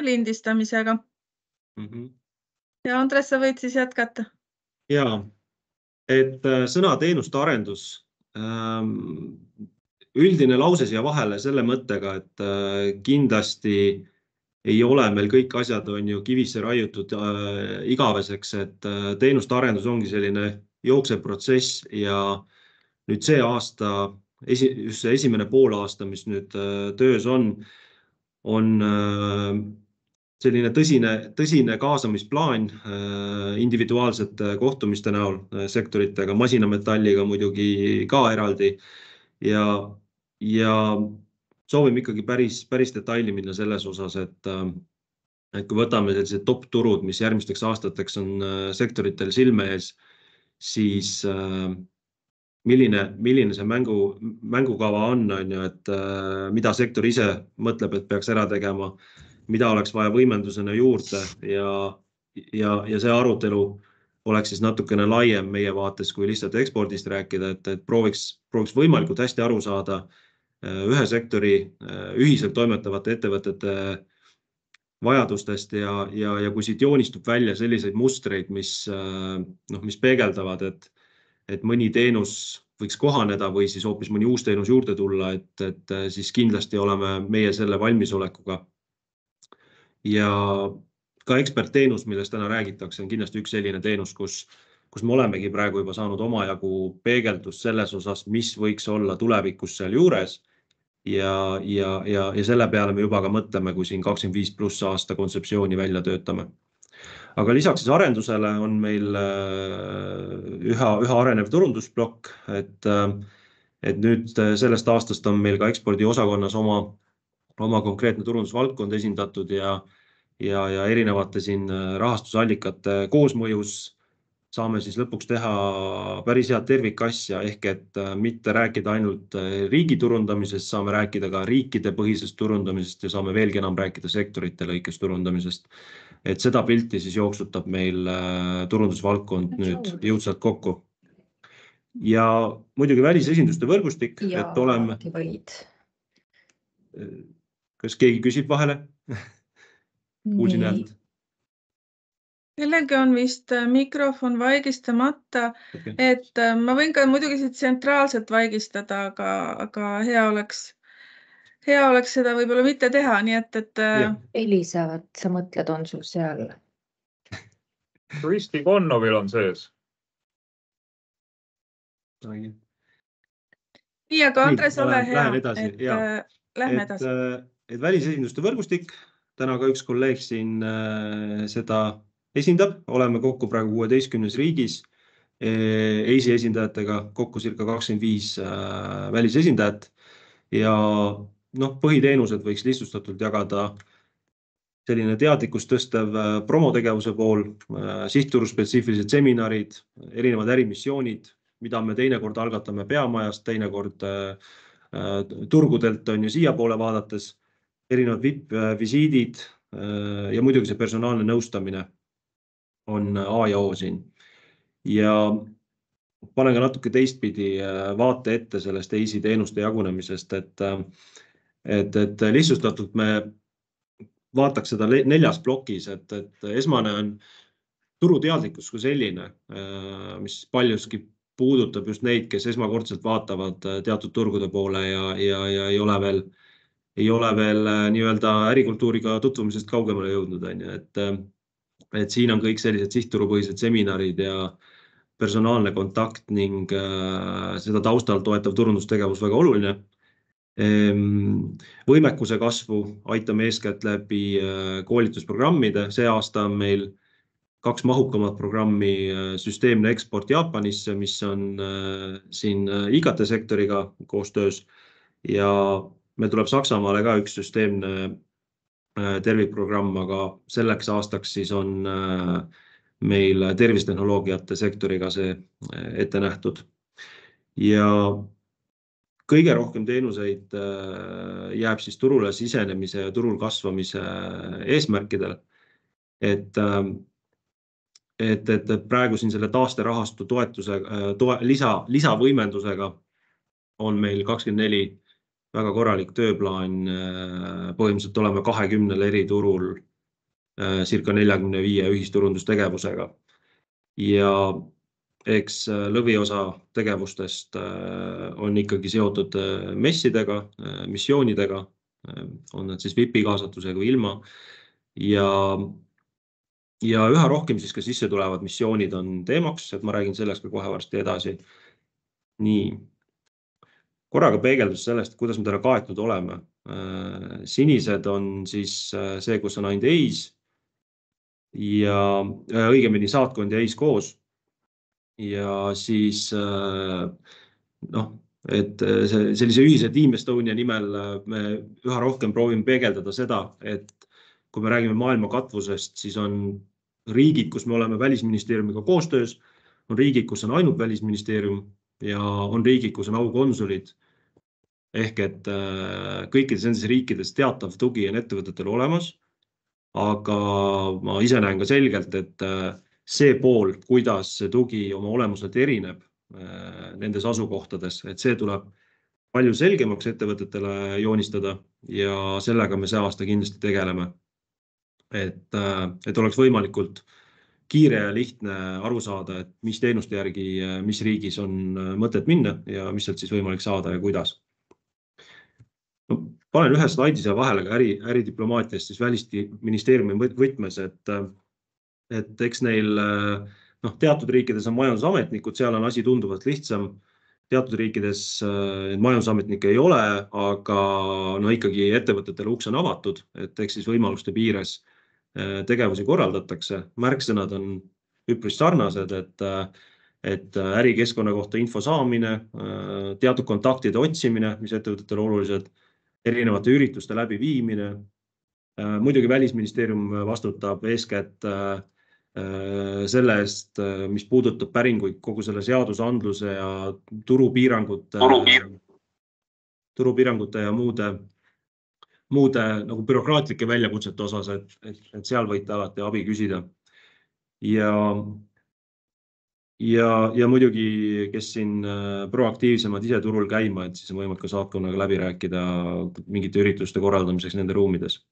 lindistamisega. Ja Andres, sa võid siis jätkata. Jaa, et sõna teenuste arendus. Üldine lause siia vahele selle mõttega, et kindlasti ei ole meil kõik asjad on ju kivisse raiutud igaveseks, et teenuste arendus ongi selline jooksev protsess ja nüüd see aasta, just see esimene poolaasta, mis nüüd töös on selline tõsine kaasamisplaan individuaalsete kohtumiste näol sektoritega, masinametalliga muidugi ka eraldi ja soovime ikkagi päris detaili minna selles osas, et kui võtame sellised top-turud, mis järgmisteks aastateks on sektoritel silme ees, siis milline see mängukava on, et mida sektor ise mõtleb, et peaks ära tegema, mida oleks vaja võimendusena juurde ja see arutelu oleks siis natukene laiem meie vaates, kui lihtsalt ekspordist rääkida, et prooviks võimalikult hästi aru saada ühe sektori ühiselt toimetavate ettevõtete vajadustest ja kui siit joonistub välja selliseid mustreid, mis peegeldavad, et mõni teenus võiks kohaneda või siis hoopis mõni uus teenus juurde tulla, et siis kindlasti oleme meie selle valmisolekuga. Ja ka ekspertteenus, millest täna räägitakse, on kindlasti üks selline teenus, kus me olemegi praegu juba saanud omajagu peegeldust selles osas, mis võiks olla tulevikus seal juures ja selle peale me juba ka mõtleme, kui siin 25+ aasta kontseptsiooni välja töötame. Aga lisaks siis arendusele on meil üha arenev turundusblokk, et nüüd sellest aastast on meil ka ekspordi osakonnas oma konkreetne turundusvaldkond esindatud ja erinevate siin rahastusallikate koosmõjus saame siis lõpuks teha päris head tervikasja, ehk et mitte rääkida ainult riigi turundamisest, saame rääkida ka riikide põhisest turundamisest ja saame veelgi enam rääkida sektorite lõikes turundamisest. Et seda pilti siis jooksutab meil turundusvaldkond nüüd jõudsalt kokku. Ja muidugi välisesinduste võrgustik, et oleme... Kas keegi küsib vahele? Kuulsin häält. Kellegi on vist mikrofon vaigistamata, et ma võin ka muidugi siit tsentraalselt vaigistada, aga hea oleks seda võib-olla mitte teha, nii et... Elisa, sa mõtled, on sul seal? Kristi Konnovil on sees. Nii, aga Andres, ole hea. Lähme edasi. Et välisesinduste võrgustik, täna ka üks kolleeg siin seda esindab, oleme kokku praegu 16 riigis, EISi esindajatega kokku circa 25 välisesindajat ja põhiteenused võiks lihtsustatult jagada selline teadlikkust tõstev promotegevuse pool, sihtturus spetsiifilised seminarid, erinevad ärimissioonid, mida me teinekord algatame peamajast, teinekord turgudelt on ju siia poole vaadates, erinevad VIP-visiidid ja muidugi see personaalne nõustamine on A ja O siin. Ja panen ka natuke teistpidi vaate ette sellest EISi teenuste jagunemisest, et lihtsustatult me vaataks seda 4 plokis, et esmane on turuteadlikkus kui selline, mis paljuski puudutab just neid, kes esmakordselt vaatavad teatud turgude poole ja ei ole veel nii-öelda ärikultuuriga tutvumisest kaugemale jõudnud. Et siin on kõik sellised sihtturupõhised seminarid ja personaalne kontakt ning seda taustal toetav turundustegevus väga oluline. Võimekuse kasvu aitame eeskätt läbi koolitusprogrammide. See aasta on meil 2 mahukamat programmi süsteemne eksport Jaapanisse, mis on siin IKT sektoriga koostöös ja meil tuleb Saksamaale ka üks süsteemne tervikprogramm, aga selleks aastaks siis on meil tervistehnoloogiate sektoriga see ette nähtud. Ja kõige rohkem teenuseid jääb siis turule sisenemise ja turul kasvamise eesmärkidel. Et praegu siin selle taasterahastu toetuse lisavõimendusega on meil 24 väga korralik tööplaan. Põhimõtteliselt oleme 20 eri turul circa 45 ühisturundustegevusega. Ja eks lõviosa tegevustest on ikkagi seotud messidega, missioonidega, on nad siis VIP-i kaasatusega või ilma. Ja üha rohkem siis ka sisse tulevad missioonid on teemaks, et ma räägin sellest ka kohe varsti edasi. Nii, korraga peegeldus sellest, kuidas me täna kaetud oleme. Sinised on siis see, kus on ainult EIS ja õigemini saatkond ja EIS koos. Ja siis et sellise ühise Team Estonia nimel me üha rohkem proovime peegeldada seda, et kui me räägime maailma katvusest, siis on riigid, kus me oleme välisministeeriumiga koostöös, on riigid, kus on ainult välisministeerium ja on riigid, kus on aukonsulid. Ehk et kõikides nendes riikides teatav tugi on ettevõtetel olemas, aga ma ise näen ka selgelt, et see pool, kuidas see tugi oma olemuselt erineb nendes asukohtades, et see tuleb palju selgemaks ettevõtetele joonistada ja sellega me see aasta kindlasti tegeleme. Et oleks võimalikult kiire ja lihtne aru saada, et mis teenuste järgi, mis riigis on mõtet minna ja mis sealt siis võimalik saada ja kuidas. Panen ühe slaidi seal vahele ka äridiplomaatiast siis välisministeeriumi võtmes, et eks neil teatud riikides on majandusametnikud, seal on asi tunduvalt lihtsam. Teatud riikides majandusametnikke ei ole, aga ikkagi ettevõtetele uks on avatud, et eks siis võimaluste piires tegevusi korraldatakse. Märksõnad on üpris sarnased, et ärikeskkonna kohta info saamine, teatud kontaktide otsimine, mis ettevõtetele olulised, erinevate ürituste läbi viimine. Muidugi välisministeerium vastutab eeskätt selle eest, mis puudutab päringuid kogu selle seadusandluse ja turupiirangute ja muude nagu bürokraatlike väljakutsete osas, et seal võite alati abi küsida. Ja muidugi, kes siin proaktiivsemad ise turul käima, et siis on võimalik ka saatkonnaga läbi rääkida mingite ürituste korraldamiseks nende ruumides.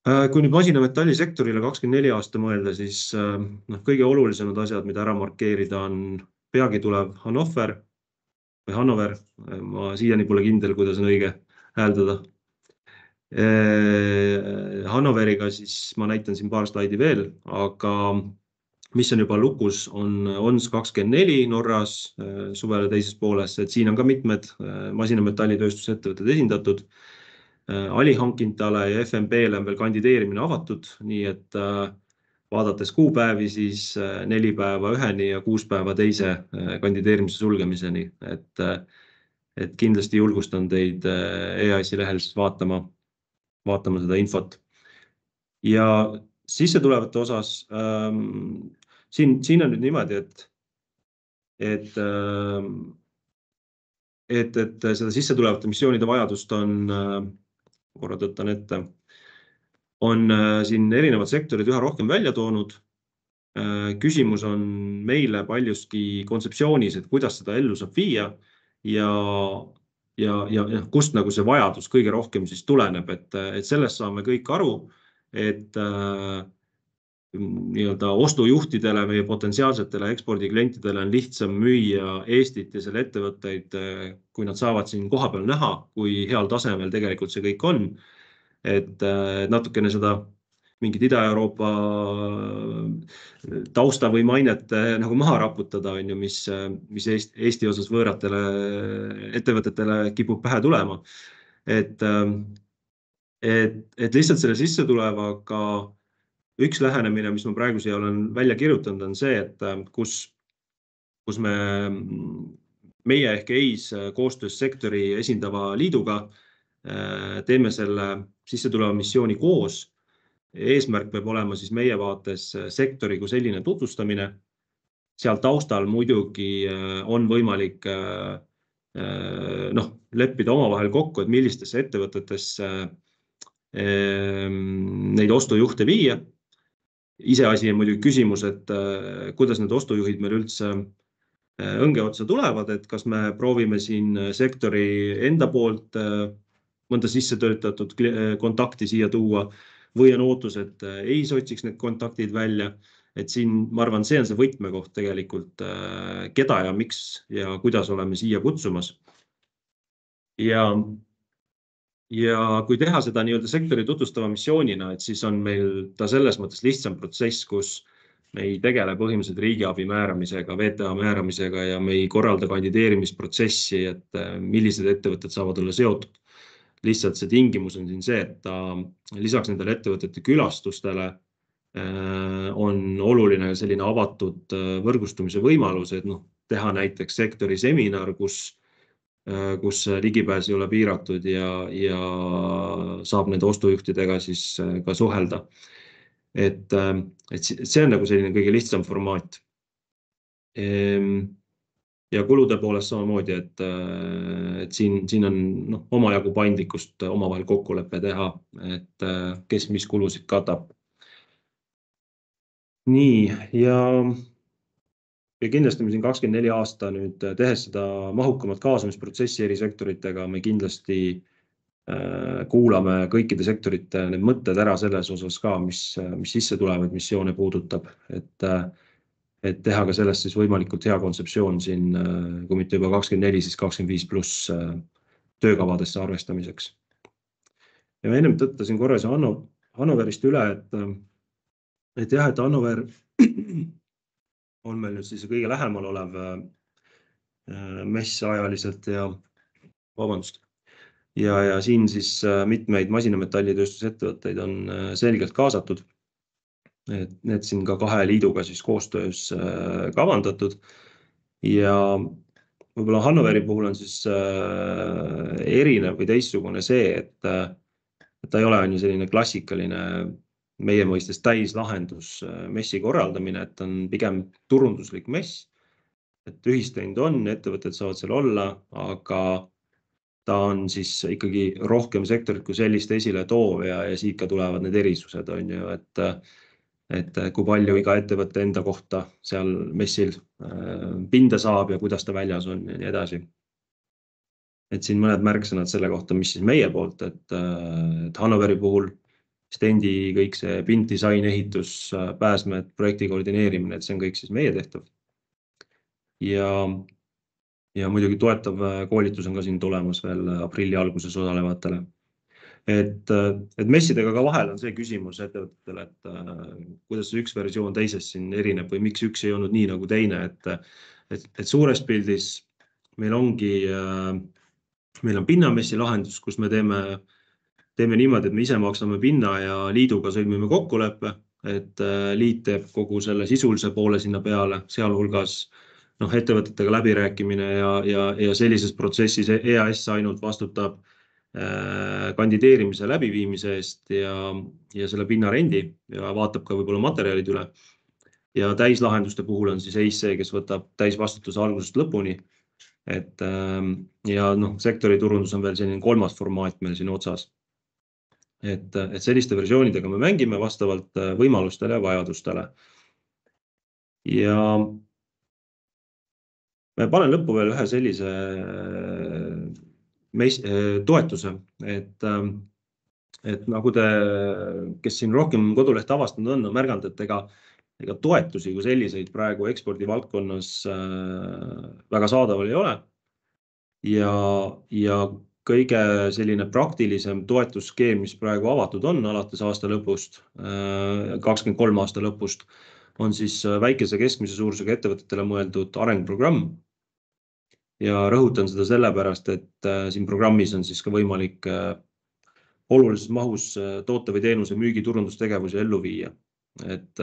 Kui nüüd masinametallisektorile 24 aasta mõelda, siis kõige olulisemad asjad, mida ära markeerida on peagi tulev Hannover. Ma siiani pole kindel, kuidas on õige hääldada. Hannoveriga siis ma näitan siin paar slaidi veel, aga mis on juba lukus, on ONS 24 Norras suvele teises pooles, et siin on ka mitmed masinametallitööstusettevõtted esindatud. Alihankintale ja FMB-le on veel kandideerimine avatud, nii et vaadates kuupäevi, siis 4 päeva üheni ja 6 päeva teise kandideerimise sulgemiseni. Et kindlasti julgustan teid EAS-i lehel vaatama seda infot. Ja sissetulevate osas, siin on nüüd niimoodi, et seda sissetulevate missioonide vajadust korra tõttan ette, on siin erinevad sektorid üha rohkem välja toonud. Küsimus on meile paljuski kontseptsioonis, et kuidas seda ellu saab viia ja kust nagu see vajadus kõige rohkem siis tuleneb, et sellest saame kõik aru, et ostujuhtidele, meie potentsiaalsetele ekspordiklientidele on lihtsam müüa Eestit ja selle ettevõtteid, kui nad saavad siin kohapeal näha, kui heal tasemel tegelikult see kõik on. Et natukene seda mingit Ida-Euroopa tausta või mainet nagu maha raputada, mis Eesti osas võõratele ettevõtetele kipub pähe tulema. Et lihtsalt selle sisse tulevaga üks lähenemine, mis ma praegu siia olen välja kirjutanud, on see, et kus meie ehk EIS koostöös sektori esindava liiduga teeme selle sissetuleva missiooni koos. Eesmärk peab olema siis meie vaates sektori kui selline tutvustamine. Seal taustal muidugi on võimalik leppida omavahel kokku, et millistesse ettevõtetesse neid ostujuhte viia. Iseasi on muidugi küsimus, et kuidas need ostujuhid meil üldse õnge otsa tulevad, et kas me proovime siin sektori enda poolt mõnda sisse töötatud kontakti siia tuua või on ootus, et EIS otsiks need kontaktid välja. Et siin, ma arvan, see on see võtmekoht tegelikult, keda ja miks ja kuidas oleme siia kutsumas. Ja kui teha seda nii-öelda sektori tutvustava missioonina, et siis on meil ta selles mõttes lihtsam protsess, kus me ei tegele põhimõtteliselt riigiabi määramisega, VTA määramisega ja me ei korralda kandideerimisprotsessi, et millised ettevõtted saavad olla seotud. Lihtsalt see tingimus on siin see, et ta lisaks nendele ettevõtete külastustele on oluline selline avatud võrgustumise võimalus, et teha näiteks sektori seminar, kus ligipääs ei ole piiratud ja saab nende ostujuhtidega siis ka suhelda. Et see on nagu selline kõige lihtsam formaat. Ja kulude poolest samamoodi, et siin on omajagu paindlikkust omavahel kokkuleppe teha, et kes mis kulusid katab. Nii, ja kindlasti me siin 24 aasta nüüd tehes seda mahukamat kaasamisprotsessi eri sektoritega, me kindlasti kuulame kõikide sektorite need mõtted ära selles osas ka, mis sisse tulevad, missioone puudutab, et teha ka sellest siis võimalikult hea kontseptsioon siin, kui mitte juba 24, siis 25+ töökavadesse arvestamiseks. Ja ma ennem tõttasin korra see Hannoverist üle, et jah, et Hannover on meil nüüd siis kõige lähemal olev mess ajaliselt ja siin siis mitmeid masinametallitööstusettevõtteid on selgelt kaasatud. Et need siin ka 2 liiduga siis koostöös kavandatud ja võib-olla Hannoveri puhul on siis erinev või teistsugune see, et ta ei ole selline klassikaline meie mõistes täislahendus messi korraldamine, et on pigem turunduslik mess, et ühistend on, ettevõtted saavad seal olla, aga ta on siis ikkagi rohkem sektorit kui sellist esile toov ja siit ka tulevad need erisused, on ju, et kui palju iga ettevõtte enda kohta seal messil pinda saab ja kuidas ta väljas on ja nii edasi. Et siin mõned märksõnad selle kohta, mis siis meie poolt, et Hannoveri puhul stendi kõik see pinddisain, ehitus, pääsmed, projekti koordineerimine, et see on kõik siis meie tehtav. Ja muidugi toetav koolitus on ka siin tulemas veel aprilli alguses osalevatele. Et messidega ka vahel on see küsimus ettevõtetele, et kuidas see üks versioon teisest siin erineb või miks üks ei olnud nii nagu teine, et suures pildis meil on pinnamessi lahendus, kus me teeme niimoodi, et me ise maksame pinna ja liiduga sõlmime kokkuleppe, et liit teeb kogu selle sisulise poole sinna peale, sealhulgas ettevõtetega läbirääkimine ja sellises protsessis EAS ainult vastutab kandideerimise läbiviimise eest ja selle pinnarendi ja vaatab ka võib-olla materjalid üle. Ja täislahenduste puhul on siis EIS see, kes võtab täisvastutuse algusest lõpuni. Ja sektori turundus on veel selline 3. formaat meil siin otsas. Et selliste versioonidega me mängime vastavalt võimalustele ja vajadustele. Ja me panen lõppu veel ühe sellise toetuse, et nagu te, kes siin rohkem kodulehte avastanud on märganud, et ega toetusi kui selliseid praegu ekspordi valdkonnas väga saadaval ei ole. Ja kõige selline praktilisem toetusskeem, mis praegu avatud on alates aasta lõpust, 23 aasta lõpust, on siis väikese keskmise suurusega ettevõtetele mõeldud arengprogramm. Ja rõhutan seda sellepärast, et siin programmis on siis ka võimalik olulises mahus toote või teenuse müügi turundustegevusi ellu viia. Et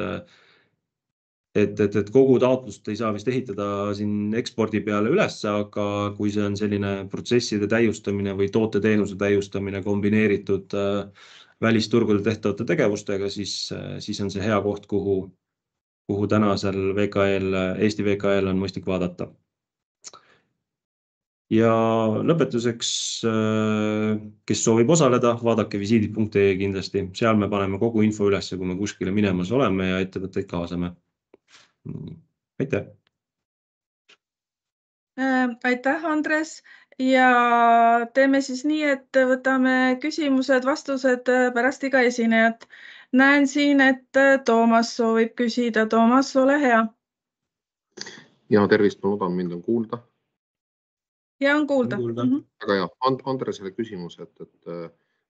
kogu taotlust ei saa vist ehitada siin ekspordi peale üles, aga kui see on selline protsesside täiustamine või toote-teenuse täiustamine kombineeritud välisturgudel tehtavate tegevustega, siis on see hea koht, kuhu tänasel Eesti VKL on mõistlik vaadata. Ja lõpetuseks, kes soovib osaleda, vaadake visiidid.ee kindlasti. Seal me paneme kogu info üles, kui me kuskile minemas oleme ja ettevõtteid kaasame. Aitäh! Aitäh, Andres! ja teeme siis nii, et võtame küsimused-vastused pärast iga esinejat. Näen siin, et Toomas soovib küsida. Toomas, ole hea. Ja tervist, ma loodan, mind on kuulda. Ja on kuulda. Aga ja, Andresele küsimus, et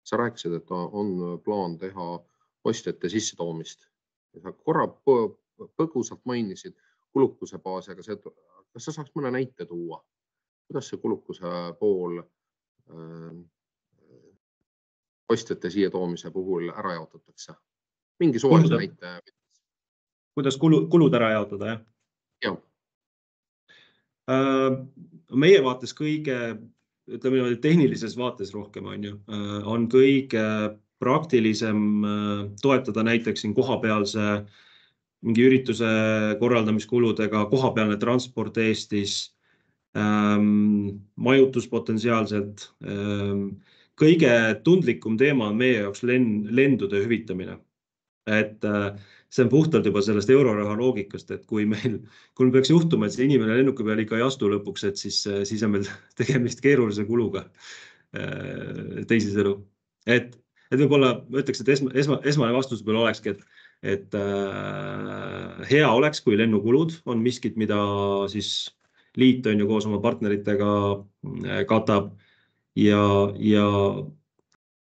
sa rääkisid, et on plaan teha ostjate sissetoomist. Sa korra põgusalt mainisid kulukuse baasi, aga kas sa saaks mõne näite tuua? Kuidas see kulukuse pool ostjate siia toomise puhul ära jaotatakse? Mingi suvalise näite. Kuidas kulud ära jaotada, jah? Jah. Meie vaates kõige, ütleme niimoodi tehnilises vaates rohkem on kõige praktilisem toetada näiteks siin kohapealse mingi ürituse korraldamiskuludega, kohapealne transport Eestis, majutus potentsiaalselt. Kõige tundlikum teema on meie jaoks lendude hüvitamine. Et see on puhtalt juba sellest euroraha loogikast, et kui meil peaks juhtuma, et see inimene lennuki peal ikka ei astu lõpuks, et siis on meil tegemist keerulise kuluga teisisõnu. Et võib-olla ütleks, et esmane vastus peal olekski, et hea oleks, kui lennukulud on miskit, mida siis liit on ju koos oma partneritega katab ja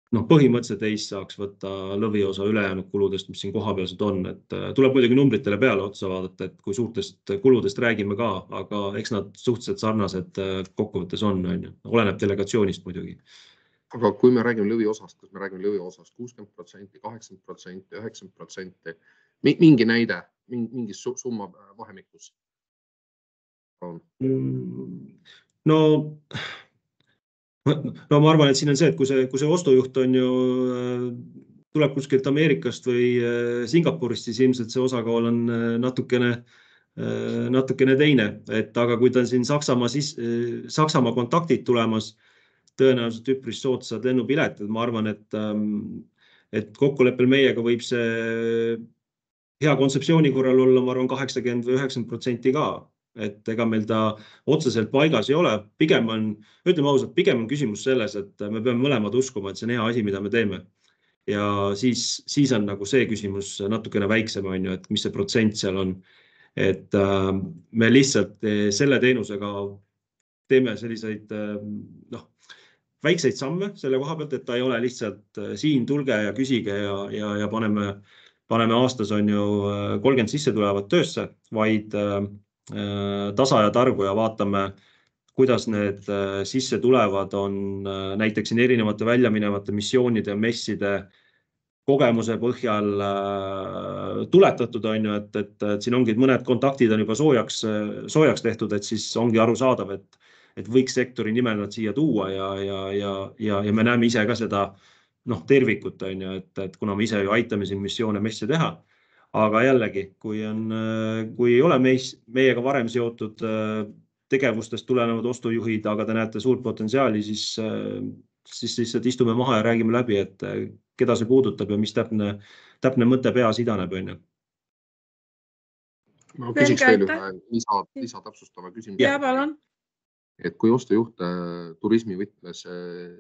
põhimõtteliselt Eest saaks võtta lõviosa ülejäänud kuludest, mis siin kohapealsed on. Et tuleb muidugi numbritele peale otsa vaadata, et kui suurtest kuludest räägime ka, aga eks nad suhteliselt sarnased kokkuvõttes on. Oleneb delegatsioonist muidugi. Aga kui me räägime lõviosast, kas me räägime lõviosast 60%, 80%, 90%, mingi näide, mingi summa vahemikus? No ma arvan, et siin on see, et kui see ostujuht on ju, tuleb kuskilt Ameerikast või Singapurist, siis ilmselt see osakaal on natukene teine. Aga kui ta on siin Saksamaa kontaktid tulemas, tõenäoliselt üpris soodsad lennupiletid, ma arvan, et kokkuleppel meiega võib see hea kontseptsiooni korral olla, ma arvan, 80 või 90% ka. Et ega meil ta otseselt paigas ei ole. Ütleme ausalt, pigem on küsimus selles, et me peame mõlemad uskuma, et see on hea asi, mida me teeme. Ja siis on nagu see küsimus natukene väiksem, et mis see protsent seal on. Et me lihtsalt selle teenusega teeme selliseid väikseid samme selle koha pealt, et ta ei ole lihtsalt siin tulge ja küsige ja paneme aastas on ju 30 sisse tulevad töösse, vaid tasa ja targu ja vaatame, kuidas need sisse tulevad, on näiteks siin erinevate väljaminevate missioonide ja messide kogemuse põhjal tuletatud, et siin ongi mõned kontaktid on juba soojaks tehtud, et siis ongi arusaadav, et võiks sektori nimel nad siia tuua ja me näeme ise ka seda tervikut, et kuna me ise ju aitame siin missioone messe teha. Aga jällegi, kui ei ole meiega varem seotud tegevustest tulenevad ostujuhid, aga te näete suurt potentsiaali, siis lihtsalt istume maha ja räägime läbi, et keda see puudutab ja mis täpne mõte peas idaneb. Ma küsiks veel ühe lisatäpsustava küsimuse. Ja, palun. Et kui ostujuhte turismi võtmes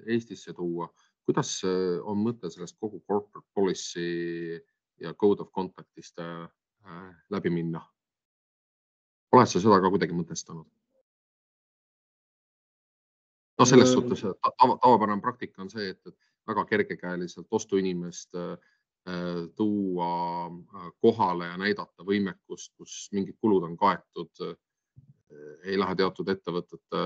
Eestisse tuua, kuidas on mõte sellest kogu corporate policy ja code of contactist läbi minna? Oled sa seda ka kuidagi mõtestanud? Selles suhtes tavapärane praktika on see, et väga kergekäeliselt ostuinimest tuua kohale ja näidata võimekust, kus mingid kulud on kaetud, ei lähe teatud ettevõtete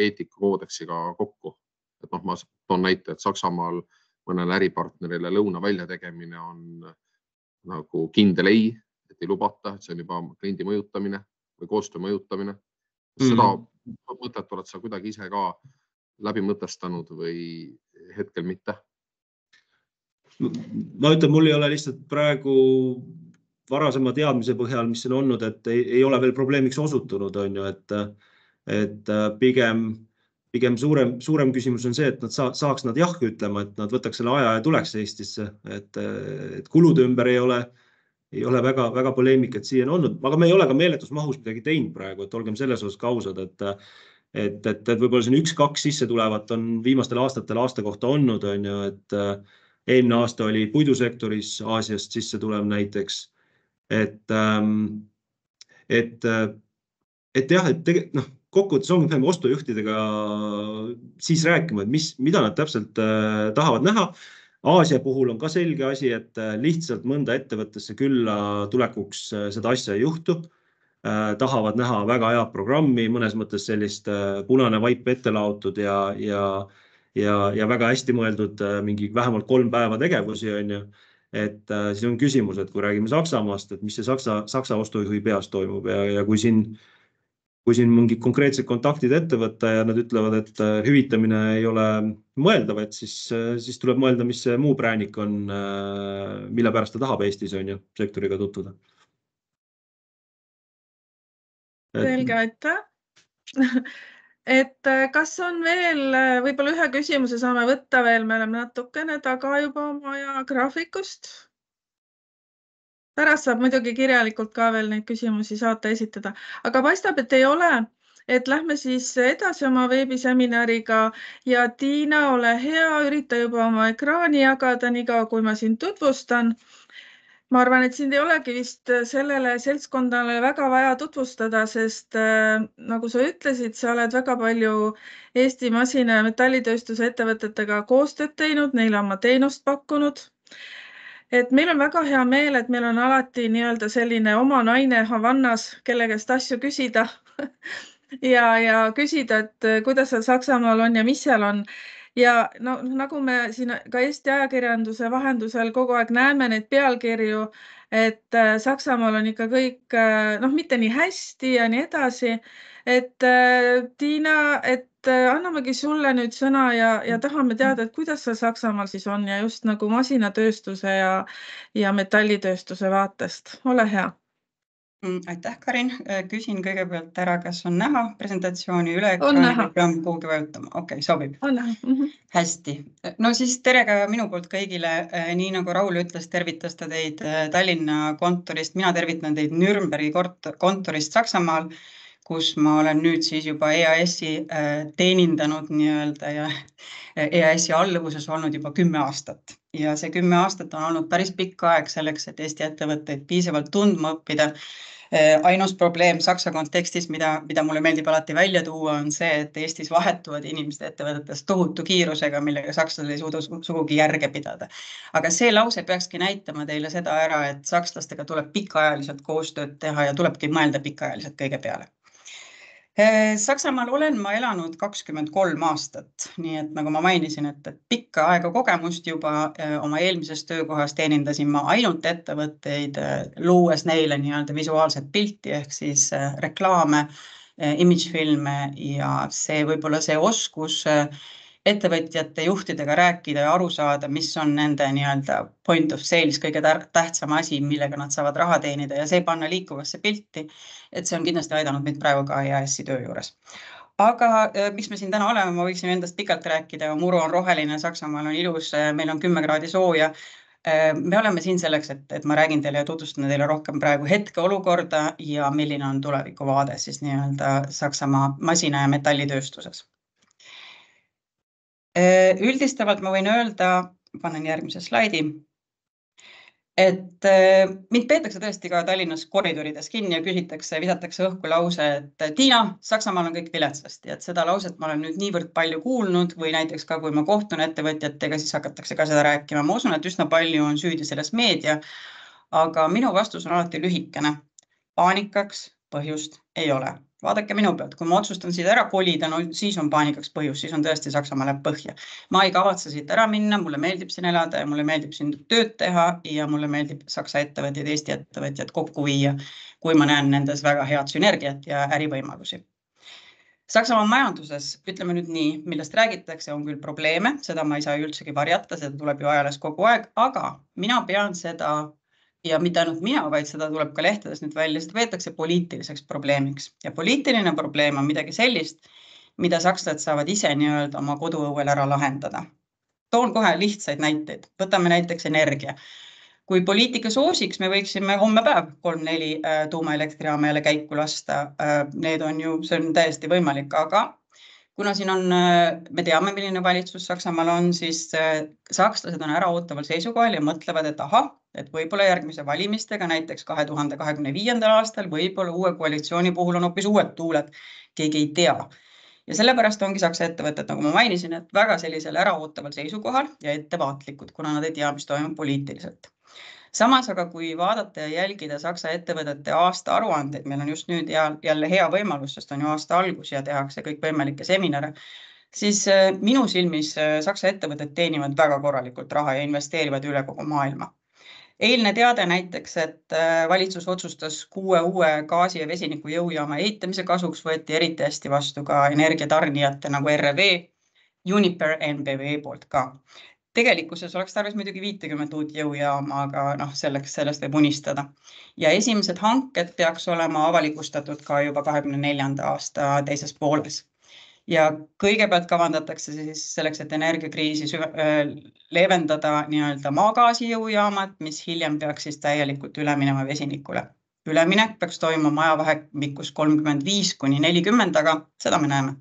eetikakoodeksiga kokku. Et ma toon näite, et Saksamaal mõnele äripartnerile lõuna välja tegemine on nagu kindel ei, et ei lubata, et see on juba kliendi mõjutamine või koostöö mõjutamine. Seda mõtet oled sa kuidagi ise ka läbi mõtestanud või hetkel mitte? Ma ütlen, mul ei ole lihtsalt praegu varasema teadmise põhjal, mis on olnud, et ei ole veel probleemiks osutunud, et pigem suurem küsimus on see, et nad saaks nad jah ütlema, et nad võtaks selle aja ja tuleks Eestisse, et kulude ümber ei ole väga poleemikat siia olnud, aga me ei ole ka meeletus mahus midagi teinud praegu, et olgem selles osas ka ausad, et võib-olla siin 1-2 sisse tulevat on viimastel aastatel aasta kohta olnud, on ju, et eelmine aasta oli puidusektoris Aasiast sisse tulev näiteks, et jah, kokkuvõttes ongi, peame ostujuhtidega siis rääkima, et mida nad täpselt tahavad näha. Aasia puhul on ka selge asi, et lihtsalt mõnda ettevõttesse külla tulekuks seda asja ei juhtu. Tahavad näha väga head programmi, mõnes mõttes sellist punane vaip ette laotud ja väga hästi mõeldud mingi vähemalt 3 päeva tegevusi, on ju. Et siis on küsimus, et kui räägime Saksamaast, et mis see Saksa ostujuhi peas toimub ja kui siin mingid konkreetsed kontaktid ette võtta ja nad ütlevad, et hüvitamine ei ole mõeldav, et siis tuleb mõelda, mis see muu präänik on, mille pärast ta tahab Eestis, on ju, sektoriga tutvuda. Selge, aitäh. Et kas on veel, võib-olla ühe küsimuse saame võtta veel, me oleme natukene taga juba oma ajagraafikust. Pärast saab muidugi kirjalikult ka veel neid küsimusi saata esitada, aga paistab, et ei ole, et lähme siis edasi oma veebiseminariga ja Tiina, ole hea, ürita juba oma ekraani jagada, niikaua kui ma sind tutvustan. Ma arvan, et sind ei olegi vist sellele seltskondale väga vaja tutvustada, sest nagu sa ütlesid, sa oled väga palju Eesti masina- ja metallitööstuse ettevõtetega koostööd teinud, neile oma teenust pakkunud. Et meil on väga hea meel, et meil on alati nii-öelda selline oma naine Havannas, kelle käest asju küsida ja küsida, et kuidas seal Saksamaal on ja mis seal on. Ja nagu me siin ka Eesti ajakirjanduse vahendusel kogu aeg näeme neid pealkirju, et Saksamaal on ikka kõik mitte nii hästi ja nii edasi. Et Tiina, et annamegi sulle nüüd sõna ja tahame teada, et kuidas seal Saksamaal siis on ja just nagu masinatööstuse ja metallitööstuse vaatest. Ole hea. Aitäh, Karin. Küsin kõigepealt ära, kas on näha presentatsiooni üle On näha. ekraani, pean kuhugi vajutama. Okei, sobib. On näha. Hästi. No siis tere ka minu poolt kõigile. Nii nagu Raul ütles, tervitas ta teid Tallinna kontorist. Mina tervitan teid Nürnbergi kontorist Saksamaal, kus ma olen nüüd siis juba EAS-i teenindanud nii-öelda ja EAS-i alluvuses olnud juba 10 aastat. Ja see 10 aastat on olnud päris pikk aeg selleks, et Eesti ettevõtteid piisavalt tundma õppida. Ainus probleem Saksa kontekstis, mida mulle meeldib alati välja tuua, on see, et Eestis vahetuvad inimeste ettevõtetes tohutu kiirusega, millega sakslased ei suuda sugugi järge pidada. Aga see lause peakski näitama teile seda ära, et sakslastega tuleb pikaajaliselt koostööd teha ja tulebki mõelda pikaajaliselt kõige peale. Saksamaal olen ma elanud 23 aastat, nii et nagu ma mainisin, et pikka aega kogemust juba oma eelmises töökohas teenindasin ma ainult ettevõtteid, luues neile nii-öelda visuaalset pilti ehk siis reklaame, imagefilme ja see võib-olla see oskus ettevõtjate juhtidega rääkida ja aru saada, mis on nende nii-öelda point of sales, kõige tähtsam asi, millega nad saavad raha teenida ja see panna liikuvasse pilti, et see on kindlasti aidanud meid praegu ka EAS-i töö juures. Aga miks me siin täna oleme, ma võiksin endast pikalt rääkida, muru on roheline, Saksamaal on ilus, meil on 10 kraadi sooja. Me oleme siin selleks, et ma räägin teile ja tutvustan teile rohkem praegu hetkeolukorda ja milline on tulevikuvaade siis nii-öelda Saksamaa masina- ja metallitööstuses. Üldistavalt ma võin öelda, panen järgmise slaidi, et mind peetakse tõesti ka Tallinnas koridorides kinni ja visatakse õhku lause, et Tiina, Saksamaal on kõik viletsasti, et seda lauset ma olen nüüd niivõrd palju kuulnud või näiteks ka, kui ma kohtun ettevõtjatega, siis hakatakse ka seda rääkima. Ma usun, et üsna palju on süüdi selles meedia, aga minu vastus on alati lühikene. Paanikaks põhjust ei ole. Vaadake minu pealt, kui ma otsustan siit ära kolida, no siis on paanikaks põhjus, siis on tõesti Saksamaa läheb põhja. Ma ei kavatse siit ära minna, mulle meeldib siin elada ja mulle meeldib siin tööd teha ja mulle meeldib Saksa ettevõtjad, Eesti ettevõtjad kokku viia, kui ma näen nendes väga head sünergiat ja ärivõimalusi. Saksamaa majanduses, ütleme nüüd nii, millest räägitakse, on küll probleeme, seda ma ei saa üldsegi varjata, seda tuleb ju ajales kogu aeg, aga mina pean seda ja mitte ainult mina, vaid seda tuleb ka lehtedes nüüd välja, seda võetakse poliitiliseks probleemiks. Ja poliitiline probleem on midagi sellist, mida sakslased saavad ise nii-öelda oma koduõuel ära lahendada. Toon kohe lihtsaid näiteid. Võtame näiteks energia. Kui poliitika soosiks, me võiksime homme päev 3-4 tuumaelektrijaama jälle käiku lasta. See on täiesti võimalik, aga kuna siin on, me teame, milline valitsus Saksamaal on, siis sakslased on äraootaval seisukohal ja mõtlevad, et ahah, et võib-olla järgmise valimistega, näiteks 2025. aastal, võib-olla uue koalitsiooni puhul on hoopis uued tuuled, keegi ei tea. Ja sellepärast ongi Saksa ettevõtted, nagu ma mainisin, et väga sellisel äraootaval seisukohal ja ettevaatlikud, kuna nad ei tea, mis toimub poliitiliselt. Samas aga kui vaadata ja jälgida Saksa ettevõtete aasta aruandeid, meil on just nüüd jälle hea võimalus, sest on ju aasta algus ja tehakse kõik võimalikke seminare, siis minu silmis Saksa ettevõtted teenivad väga korralikult raha ja investeerivad üle kogu maailma. Eilne teade näiteks, et valitsus otsustas 6 uue gaasi- ja vesiniku jõujaama ehitamise kasuks võeti eriti hästi vastu ka energiatarnijate nagu REV, Uniper, NBV poolt ka. Tegelikkuses oleks tarvis muidugi 50 uut jõujaama, aga sellest võib unistada. Ja esimesed hanked peaks olema avalikustatud ka juba 2024. aasta teises pooles. Ja kõigepealt kavandatakse siis selleks, et energiakriisi leevendada nii-öelda maagaasi jõujaamad, mis hiljem peaks siis täielikult üle minema vesinikule. Üleminek peaks toimuma ajavahemikus 35–40, aga seda me näeme,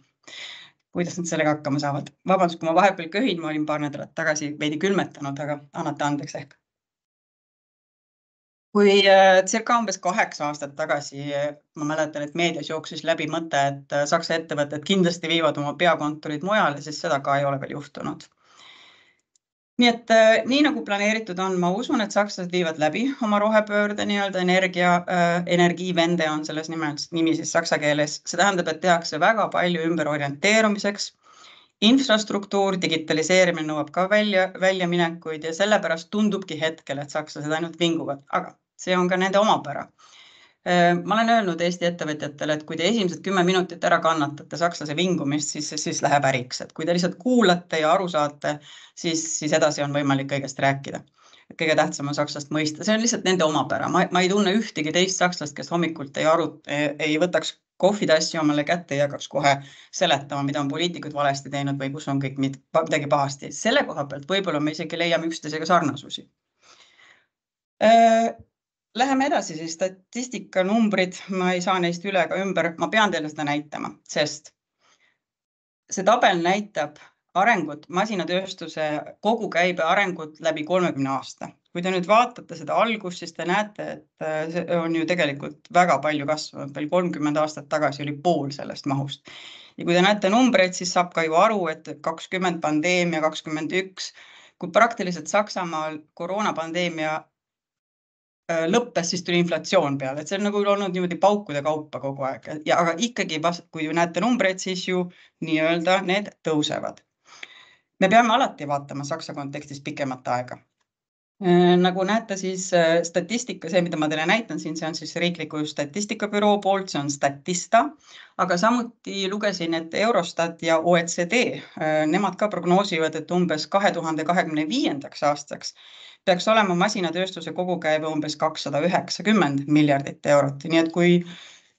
kuidas nad sellega hakkama saavad. Vabandust, kui ma vahepeal köhin, ma olin paar nädalat tagasi veidi külmetanud, aga annate andeks ehk. Kui circa umbes 8 aastat tagasi, ma mäletan, et meedias jooksis läbi mõte, et Saksa ettevõtted kindlasti viivad oma peakontorid mujale, siis seda ka ei ole veel juhtunud. Nii et nii nagu planeeritud on, ma usun, et sakslased viivad läbi oma rohepöörde nii-öelda energiivende on selles nimi siis saksa keeles. See tähendab, et tehakse väga palju ümberorienteerumiseks. Infrastruktuur, digitaliseerimine nõuab ka väljaminekuid ja sellepärast tundubki hetkel, et sakslased ainult vinguvad, aga see on ka nende omapära. Ma olen öelnud Eesti ettevõtjatele, et kui te esimesed 10 minutit ära kannatate sakslase vingumist, siis läheb äriks. Et kui te lihtsalt kuulate ja aru saate, siis edasi on võimalik kõigest rääkida. Kõige tähtsam on sakslast mõista. See on lihtsalt nende omapära. Ma ei tunne ühtegi teist sakslast, kes hommikult ei võtaks kohvitassi omale kätte ja hakkaks kohe seletama, mida on poliitikud valesti teinud või kus on kõik midagi pahasti. Selle koha pealt võib-olla me isegi leiame üksteisega sarnasusi. Läheme edasi, siis statistika numbrid, ma ei saa neist üle ega ümber, ma pean teile seda näitama, sest see tabel näitab arengut, masinatööstuse kogukäibe arengut läbi 30 aasta. Kui te nüüd vaatate seda algust, siis te näete, et see on ju tegelikult väga palju kasvanud. Veel 30 aastat tagasi oli pool sellest mahust. Ja kui te näete numbreid, siis saab ka ju aru, et 20 pandeemia, 21, kui praktiliselt Saksamaal koroonapandeemia lõppes, siis tuli inflatsioon peale, et see on nagu olnud niimoodi paukude kaupa kogu aeg. Aga ikkagi, kui ju näete numbreid, siis ju nii-öelda need tõusevad. Me peame alati vaatama Saksa kontekstis pikemat aega. Nagu näete, siis statistika, see, mida ma teile näitan siin, see on siis riikliku statistikabüroo poolt, see on Statista, aga samuti lugesin, et Eurostat ja OECD, nemad ka prognoosivad, et umbes 2025. aastaks peaks olema masinatööstuse kogukäive umbes 290 miljardit eurot. Nii et kui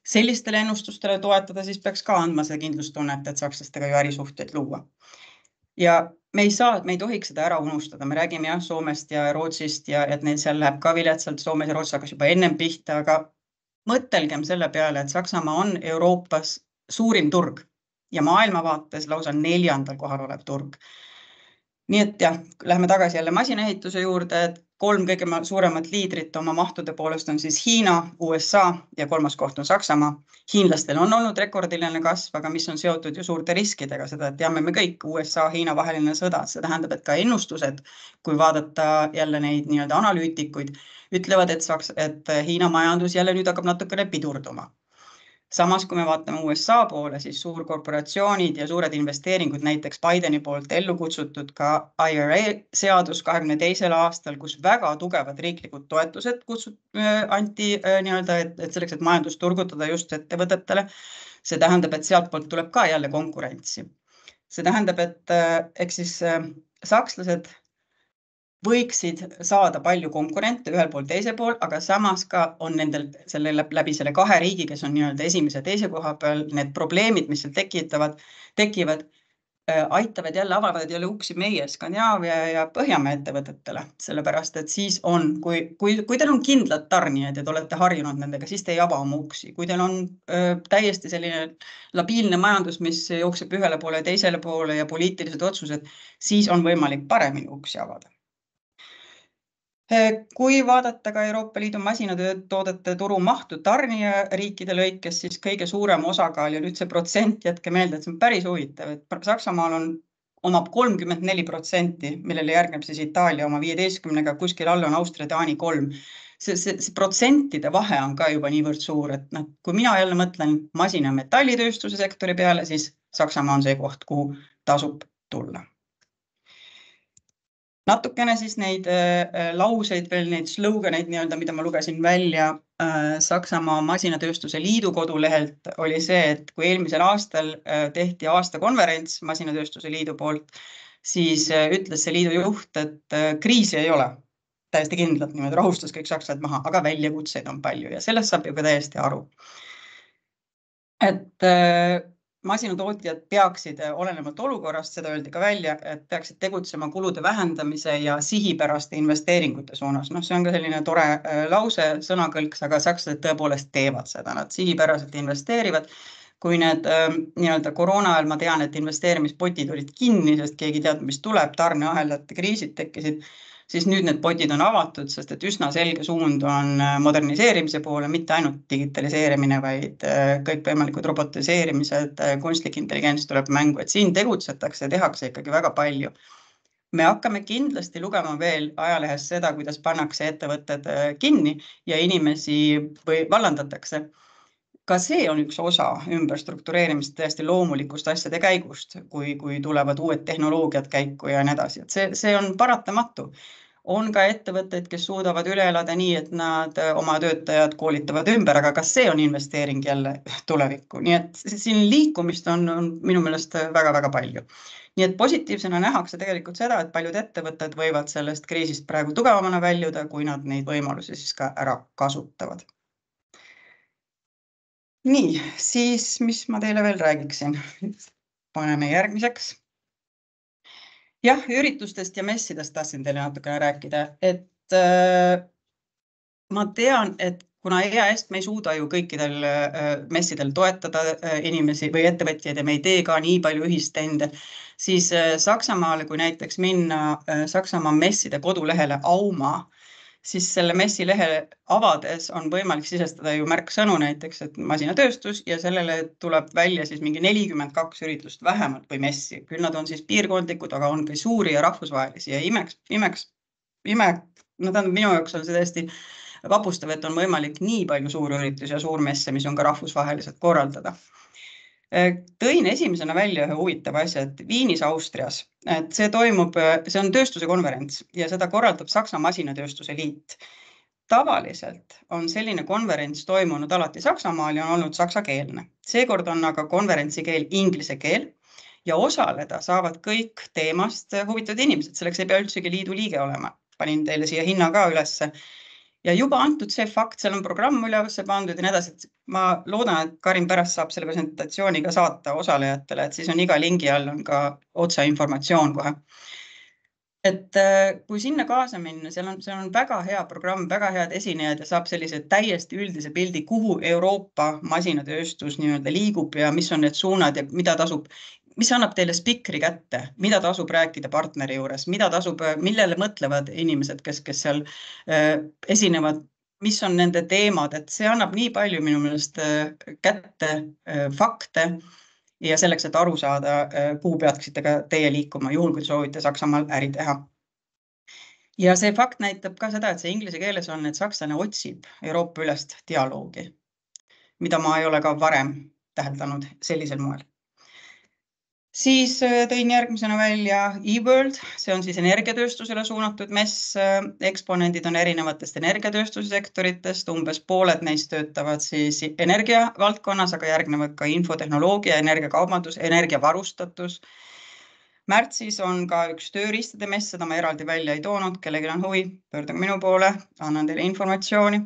sellistele ennustustele toetada, siis peaks ka andma see kindlustunnet, et sakslastega ju ärisuhteid luua. Ja me ei tohiks seda ära unustada. Me räägime Soomest ja Rootsist ja et neil seal läheb ka viletsalt, Soomes ja Rootsis hakkas juba ennem pihta, aga mõtelgem selle peale, et Saksamaa on Euroopas suurim turg ja maailmavaates lausa 4. kohal olev turg. Nii et jah, lähme tagasi jälle masinaehituse juurde, et 3 kõige suuremat liidrit oma mahtude poolest on siis Hiina, USA ja 3. koht on Saksamaa. Hiinlastel on olnud rekordiline kasv, aga mis on seotud ju suurte riskidega, seda teame me kõik, USA-Hiina vaheline sõda. See tähendab, et ka ennustused, kui vaadata jälle neid nii-öelda analüütikuid, ütlevad, et Hiina majandus jälle nüüd hakkab natukene pidurduma. Samas, kui me vaatame USA poole, siis suurkorporatsioonid ja suured investeeringud, näiteks Bideni poolt ellu kutsutud ka IRA seadus 22. aastal, kus väga tugevad riiklikud toetused anti nii-öelda, et selleks, et majandust turgutada just ettevõtetele. See tähendab, et sealt poolt tuleb ka jälle konkurentsi. See tähendab, et eks siis sakslased võiksid saada palju konkurente ühel pool, teise pool, aga samas ka on nendel läbi selle 2 riigi, kes on nii-öelda esimese ja teise koha peal, need probleemid, mis seal tekivad, aitavad jälle, avavad jälle uksi meie Skandinaavia ja Põhjamaa ettevõtetele, sellepärast et siis on, kui teil on kindlad tarnijad ja te olete harjunud nendega, siis te ei ava oma uksi. Kui teil on täiesti selline labiilne majandus, mis jookseb ühele poole ja teisele poole ja poliitilised otsused, siis on võimalik paremini uksi avada. Kui vaadata ka Euroopa Liidu masinatöötoodete turu mahtu tarnija riikide lõikes, siis kõige suurem osakaal ja nüüd see protsent, jätke meelde, et see on päris huvitav, et Saksamaal omab 34%, millele järgneb siis Itaalia oma 15%, kuskil all on Austria, Taani 3%. See protsentide vahe on ka juba niivõrd suur, et kui mina jälle mõtlen masina- ja metallitööstuse sektori peale, siis Saksamaa on see koht, kuhu tasub tulla. Natukene siis neid lauseid veel, neid sloganeid, mida ma lugesin välja Saksamaa masinatööstuse liidu kodulehelt, oli see, et kui eelmisel aastal tehti aastakonverents masinatööstuse liidu poolt, siis ütles see liidu juht, et kriisi ei ole. Täiesti kindlalt niimoodi rahustas kõik sakslased maha, aga väljakutseid on palju ja sellest saab ju ka täiesti aru. Et masinatootjad peaksid olenevalt olukorrast, seda öeldi ka välja, et peaksid tegutsema kulude vähendamise ja sihipäraste investeeringute suunas. See on ka selline tore lause, sõnakõlks, aga sakslased tõepoolest teevad seda. Nad sihipäraselt investeerivad. Kui need koroona ajal, ma tean, et investeerimispotid olid kinni, sest keegi tead, mis tuleb, tarneahelate kriisid tekkisid, siis nüüd need potid on avatud, sest et üsna selge suund on moderniseerimise poole, mitte ainult digitaliseerimine, vaid kõikvõimalikud robotiseerimised, kunstlik intelligents tuleb mängu, et siin tegutsetakse ja tehakse ikkagi väga palju. Me hakkame kindlasti lugema veel ajalehest seda, kuidas pannakse ettevõtted kinni ja inimesi või vallandatakse. Ka see on üks osa ümberstruktureerimist täiesti loomulikust asjade käigust, kui tulevad uued tehnoloogiad käiku ja nii edasi. See on paratamatu. On ka ettevõtteid, kes suudavad üle elada nii, et nad oma töötajad koolitavad ümber, aga kas see on investeering jälle tulevikku? Nii et siin liikumist on minu meelest väga-väga palju. Nii et positiivsena nähakse tegelikult seda, et paljud ettevõtted võivad sellest kriisist praegu tugevamana väljuda, kui nad neid võimalusi siis ka ära kasutavad. Nii, siis mis ma teile veel räägiksin? Paneme järgmiseks. Jah, üritustest ja messidest tahtsin teile natukene rääkida, et ma tean, et kuna EAS me ei suuda ju kõikidel messidel toetada inimesi või ettevõtjaid ja me ei tee ka nii palju ühistende, siis Saksamaale, kui näiteks minna Saksamaa messide kodulehele Auma, siis selle messi lehe avades on võimalik sisestada ju märksõnu näiteks, et masinatööstus ja sellele tuleb välja siis mingi 42 üritust vähemalt või messi. Küll nad on siis piirkondlikud, aga on ka suuri ja rahvusvahelisi ja minu jaoks on see tõesti vapustav, et on võimalik nii palju suuri üritusi ja suurmesse, mis on ka rahvusvaheliselt korraldada. Tõin esimesena välja ühe huvitava asja, et Viinis, Austrias, et see on tööstuse konverents ja seda korraldab Saksa masinatööstuse liit. Tavaliselt on selline konverents toimunud alati Saksamaal ja on olnud saksakeelne. Seekord on aga konverentsi keel inglise keel ja osaleda saavad kõik teemast huvitavad inimesed. Selleks ei pea üldsegi liidu liige olema. Panin teile siia hinna ka ülesse. Ja juba antud see fakt, seal on programm ülevõsse pandud ja nii edasi, et ma loodan, et Karin pärast saab selle presentatsiooniga saata osalejatele, et siis on iga lingi all on ka otse informatsioon kohe. Et kui sinna kaasa minna, seal on väga hea programm, väga head esinejad ja saab sellise täiesti üldise pildi, kuhu Euroopa masinatööstus liigub ja mis on need suunad ja mis annab teile spikri kätte, mida tasub rääkida partneri juures, millele mõtlevad inimesed, kes seal esinevad, mis on nende teemad, et see annab nii palju minu meelest kätte fakte ja selleks, et aru saada, kuhu peaksite ka teie liikuma, juhul kui soovite Saksamaal äri teha. Ja see fakt näitab ka seda, et see inglise keeles on, et sakslane otsib Euroopa ülest dialoogi, mida ma ei ole ka varem täheldanud sellisel moel. Siis tõin järgmisena välja eWorld, see on siis energiatööstusele suunatud mess, eksponendid on erinevatest energiatööstuse sektoritest, umbes pooled neist töötavad siis energiavaldkonnas, aga järgnevad ka infotehnoloogia, energiakaubandus, energiavarustatus. Märtsis on ka üks tööriistade mess, seda ma eraldi välja ei toonud, kellelgi on huvi, pöörduge minu poole, annan teile informatsiooni.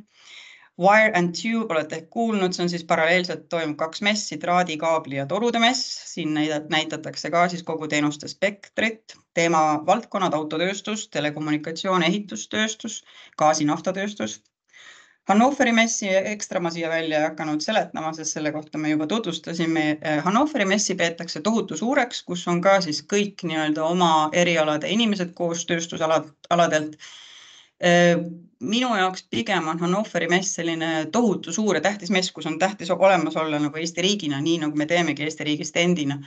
Wire and Tube olete ehk kuulnud, see on siis paralleelselt toimub 2 messi, traadi, kaabli ja torude mess. Siin näitatakse ka siis kogu teenuste spektrit, teema valdkonnad, autotööstus, telekommunikatsioon, ehitustööstus, gaasi-naftatööstus. Hannoveri messi ekstra ma siia välja ei hakanud seletama, sest selle kohta me juba tutvustasime. Hannoveri messi peetakse tohutu suureks, kus on ka siis kõik nii-öelda oma erialade inimesed koos tööstusaladelt. Minu jaoks pigem on Hannoveri mess selline tohutu suur ja tähtis mess, kus on tähtis olemas olla nagu Eesti riigina, nii nagu me teemegi Eesti riigi stendina.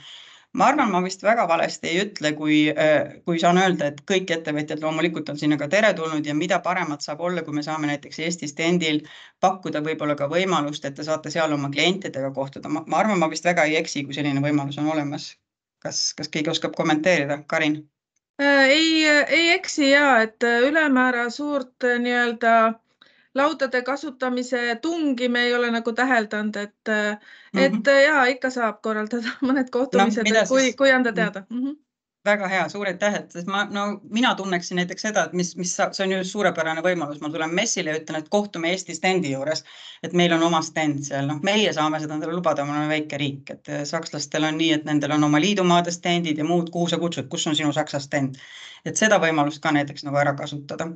Ma arvan, ma vist väga valesti ei ütle, kui saan öelda, et kõik ettevõtjad loomulikult on sinna ka teretulnud ja mida paremat saab olla, kui me saame näiteks Eesti stendil pakkuda võib-olla ka võimalust, et te saate seal oma klientidega kohtuda. Ma arvan, ma vist väga ei eksi, kui selline võimalus on olemas. Kas keegi oskab kommenteerida? Karin? Ei eksi ja, et ülemäära suurt nii-öelda laudade kasutamise tungi me ei ole nagu täheldanud, et ja ikka saab korraldada mõned kohtumised, kui anda teada. Väga hea, suur aitäh, et mina tunneksin näiteks seda, et see on ju suurepärane võimalus. Ma tulen messile ja ütlen, et kohtume Eesti stendi juures, et meil on oma stend seal. Meie saame seda endale lubada, me oleme väike riik, et sakslastel on nii, et nendel on oma liidumaade stendid ja muud, kuhu sa kutsud, kus on sinu Saksa stend. Et seda võimalust ka näiteks nagu ära kasutada.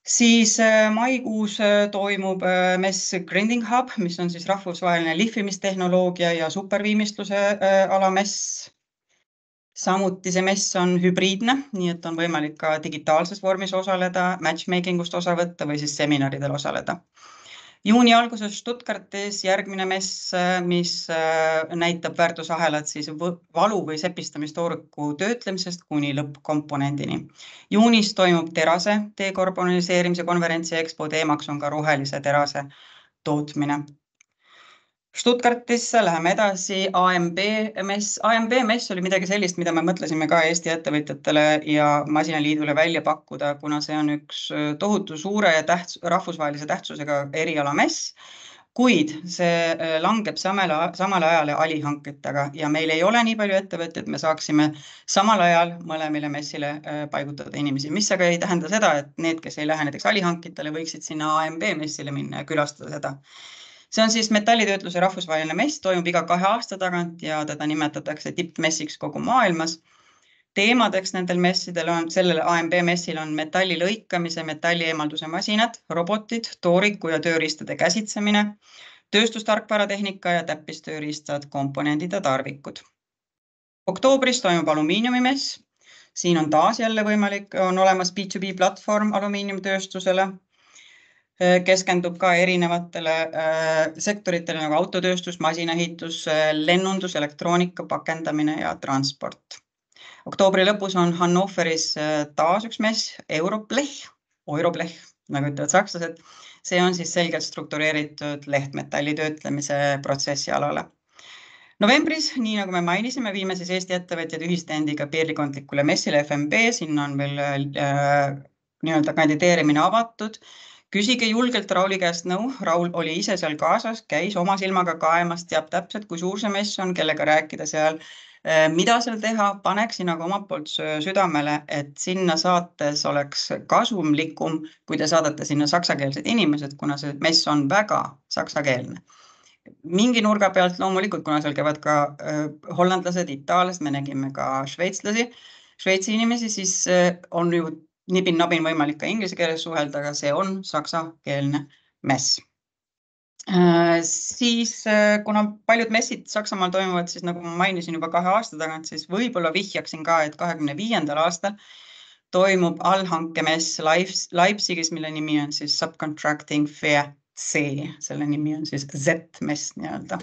Siis maikuus toimub mess Grinding Hub, mis on siis rahvusvaheline lihvimistehnoloogia ja superviimistluse alamess. Samuti see mess on hübriidne, nii et on võimalik ka digitaalses vormis osaleda, matchmakingust osa võtta või siis seminaridel osaleda. Juuni alguses Stuttgartis järgmine mess, mis näitab väärtusahelat siis valu või sepistamistooriku töötlemisest kuni lõppkomponendini. Juunis toimub terase dekarboniseerimise konverentsi EXPO, teemaks on ka rohelise terase tootmine. Stuttgartisse läheme edasi AMB mess. AMB mess oli midagi sellist, mida me mõtlesime ka Eesti ettevõtjatele ja Masinaliidule välja pakkuda, kuna see on üks tohutu suure ja rahvusvahelise tähtsusega eriala mess, kuid see langeb samale ajale alihanketega ja meil ei ole nii palju ettevõtteid, me saaksime samal ajal mõlemile messile paigutada inimesi, mis aga ei tähenda seda, et need, kes ei lähe näiteks alihankitele, võiksid sinna AMB messile minna ja külastada seda. See on siis metallitöötluse rahvusvaheline mess, toimub iga 2 aasta tagant ja teda nimetatakse tippmessiks kogu maailmas. Teemadeks nendel messidel on, sellele AMB messil on metalli lõikamise, metalli eemalduse masinad, robotid, tooriku ja tööriistade käsitsemine, tööstustarkvaratehnika ja täppistööriistad, komponendid ja tarvikud. Oktoobris toimub alumiiniumimess. Siin on taas jälle võimalik, on olemas B2B platvorm alumiiniumtööstusele. Keskendub ka erinevatele sektoritele nagu autotööstus, masinaehitus, lennundus, elektroonika, pakendamine ja transport. Oktoobri lõpus on Hannoveris taas üks mess, Euroblech, nagu ütlevad sakslased. See on siis selgelt struktureeritud lehtmetalli töötlemise protsessi alale. Novembris, nii nagu me mainisime, viime siis Eesti ettevõtjad ühistendiga piirkondlikule messile FMB, sinna on veel nii-öelda kandideerimine avatud. Küsige julgelt Rauli käest nõu. Raul oli ise seal kaasas, käis oma silmaga kaemas, teab täpselt, kui suur see mess on, kellega rääkida seal, mida seal teha, paneksin aga omalt poolt südamele, et sinna saates oleks kasumlikum, kui te saadate sinna saksakeelsed inimesed, kuna see mess on väga saksakeelne. Mingi nurga pealt loomulikult, kuna seal käivad ka hollandlased, itaallased, me nägime ka Šveitsi inimesi, siis on ju nibin-nabin võimalik ka inglise keeles suhelda, aga see on saksakeelne mess. Siis, kuna paljud messid Saksamaal toimuvad, siis nagu ma mainisin juba 2 aasta tagant, siis võib-olla vihjaksin ka, et 2025. aastal toimub allhankemess Leipzigis, mille nimi on siis Subcontracting Fair C. Selle nimi on siis Z-mess nii-öelda.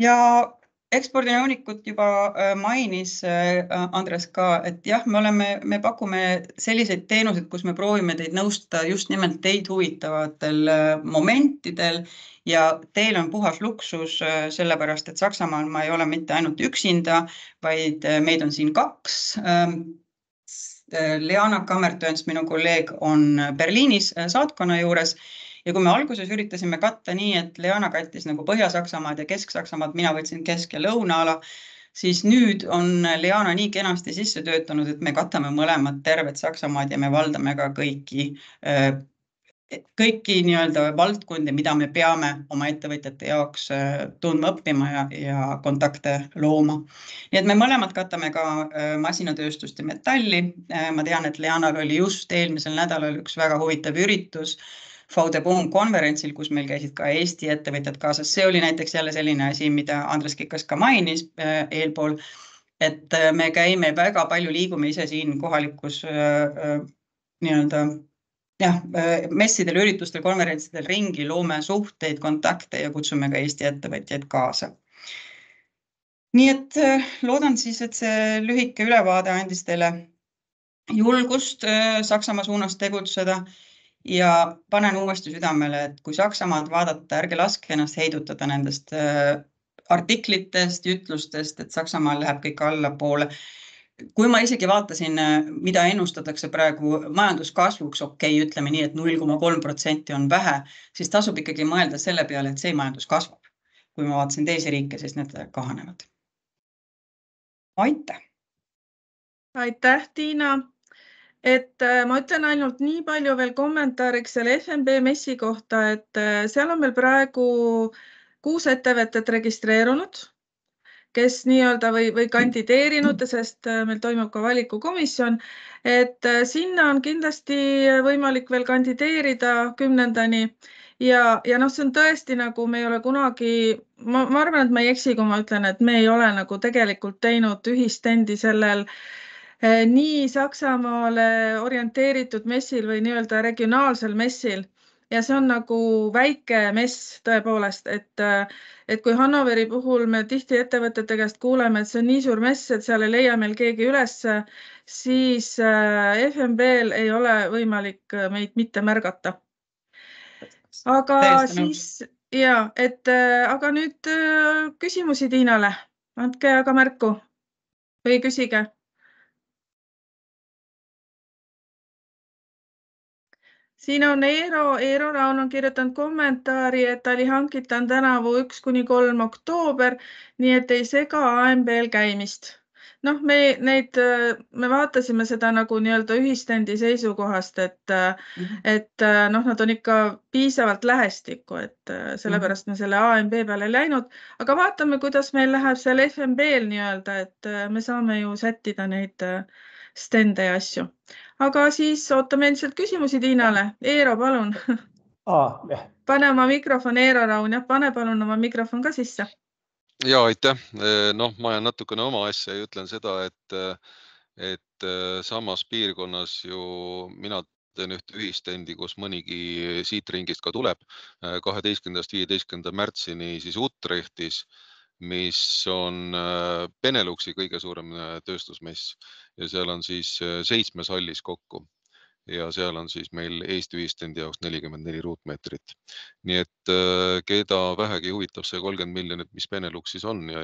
Ja ekspordinõunikut juba mainis Andres ka, et jah, me pakume selliseid teenuseid, kus me proovime teid nõustada just nimelt teid huvitavatel momentidel ja teil on puhas luksus, sellepärast, et Saksamaal ma ei ole mitte ainult üksinda, vaid meid on siin 2. Leana Kammertöns, minu kolleeg, on Berliinis saatkonna juures. Ja kui me alguses üritasime katta nii, et Leana kattis nagu Põhja-Saksamaad ja Kesk-Saksamaad, mina võtsin Kesk- ja Lõuna-ala, siis nüüd on Leana nii kenasti sisse töötanud, et me katame mõlemad tervet Saksamaad ja me valdame ka kõiki nii-öelda valdkondi, mida me peame oma ettevõtjate jaoks tundma õppima ja kontakte looma. Nii et me mõlemad katame ka masinatööstust ja metalli. Ma tean, et Leanal oli just eelmisel nädalal üks väga huvitav üritus Faudeboom konverentsil, kus meil käisid ka Eesti ettevõtjad kaasas. See oli näiteks jälle selline asi, mida Andres Kikas ka mainis eelpool, et me käime väga palju, liigume ise siin kohalikus nii-öelda messidel, üritustel, konverentsidel ringi, loome suhteid, kontakte ja kutsume ka Eesti ettevõtjaid kaasa. Nii et loodan siis, et see lühike ülevaade andis teile julgust Saksamaa suunas tegutseda ja panen uuesti südamele, et kui Saksamaad vaadata, ärge laske ennast heidutada nendest artiklitest, ütlustest, et Saksamaal läheb kõik allapoole. Kui ma isegi vaatasin, mida ennustatakse praegu majanduskasvuks, ütleme nii, et 0,3% on vähe, siis tasub ikkagi mõelda selle peale, et see majandus kasvab. Kui ma vaatasin teisi riike, siis need kahanevad. Aitäh! Aitäh, Tiina! Ma ütlen ainult nii palju veel kommentaariks selle FMB messi kohta, et seal on meil praegu 6 ettevõtet registreerunud, kes nii-öelda või kandideerinud, sest meil toimub ka valikukomisjon, et sinna on kindlasti võimalik veel kandideerida 10-ndani ja see on tõesti nagu me ei ole kunagi, ma arvan, et ma ei eksi, kui ma ütlen, et me ei ole nagu tegelikult teinud ühistendi sellel nii Saksamaale orienteeritud messil või nii-öelda regionaalsel messil. Ja see on nagu väike mess tõepoolest, et kui Hannoveri puhul me tihti ettevõtete käest kuuleme, et see on nii suur mess, et seal ei leia meil keegi üles, siis FMB-l ei ole võimalik meid mitte märgata. Aga siis, aga nüüd küsimusi Tiinale. Andke aga märku või küsige. Siin on Eero Raun on kirjutanud kommentaari, et ta oli hankitan tänavu 1–3 oktoober, nii et ei sega AMB-l käimist. Me vaatasime seda nagu nii-öelda ühistendi seisukohast, et nad on ikka piisavalt lähestikku, et sellepärast me selle AMB peale läinud, aga vaatame, kuidas meil läheb seal FMB-l nii-öelda, et me saame ju sättida neid stende ja asju. Aga siis ootame endiselt küsimusi Tiinale. Eero, palun. Pane oma mikrofon, Eero Raun, ja pane palun oma mikrofon ka sisse. Ja, aitäh. Ma jään natukene oma asja ja ütlen seda, et samas piirkonnas ju mina teen üht ühistendi, kus mõnigi siit ringist ka tuleb 12.–15. märtsini siis Utrechtis, mis on Beneluxi kõige suurem tööstusmess ja seal on siis 7 hallis kokku ja seal on siis meil Eesti ühistendi jaoks 44 ruutmeetrit. Nii et keda vähegi huvitab see 30 miljonit, mis Beneluxis on ja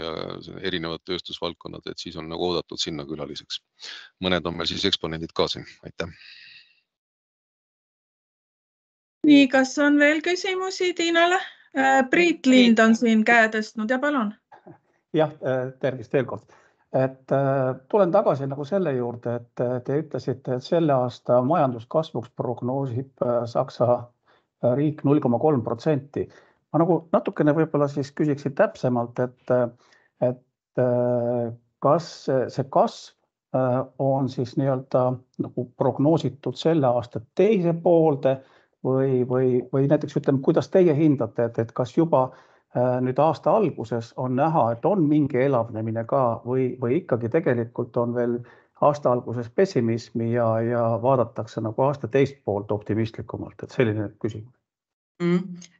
erinevad tööstusvaldkonnad, et siis on nagu oodatud sinna külaliseks. Mõned on meil siis eksponendid ka siin. Aitäh! Nii, kas on veel küsimusi Tiinale? Priit Lind on siin käe tõstnud ja palun. Jah, tervist veel kord. Tulen tagasi nagu selle juurde, et te ütlesite, et selle aasta majanduskasvuks prognoosib Saksa riik 0,3%. Ma nagu natukene võib-olla siis küsiksin täpsemalt, et kas see kasv on siis nii-öelda nagu prognoositud selle aasta teise poolde või näiteks ütleme, kuidas teie hindate, et kas juba nüüd aasta alguses on näha, et on mingi elavnemine ka või ikkagi tegelikult on veel aasta alguses pessimismi ja vaadatakse nagu aasta teist poolt optimistlikumalt, et selline küsimus.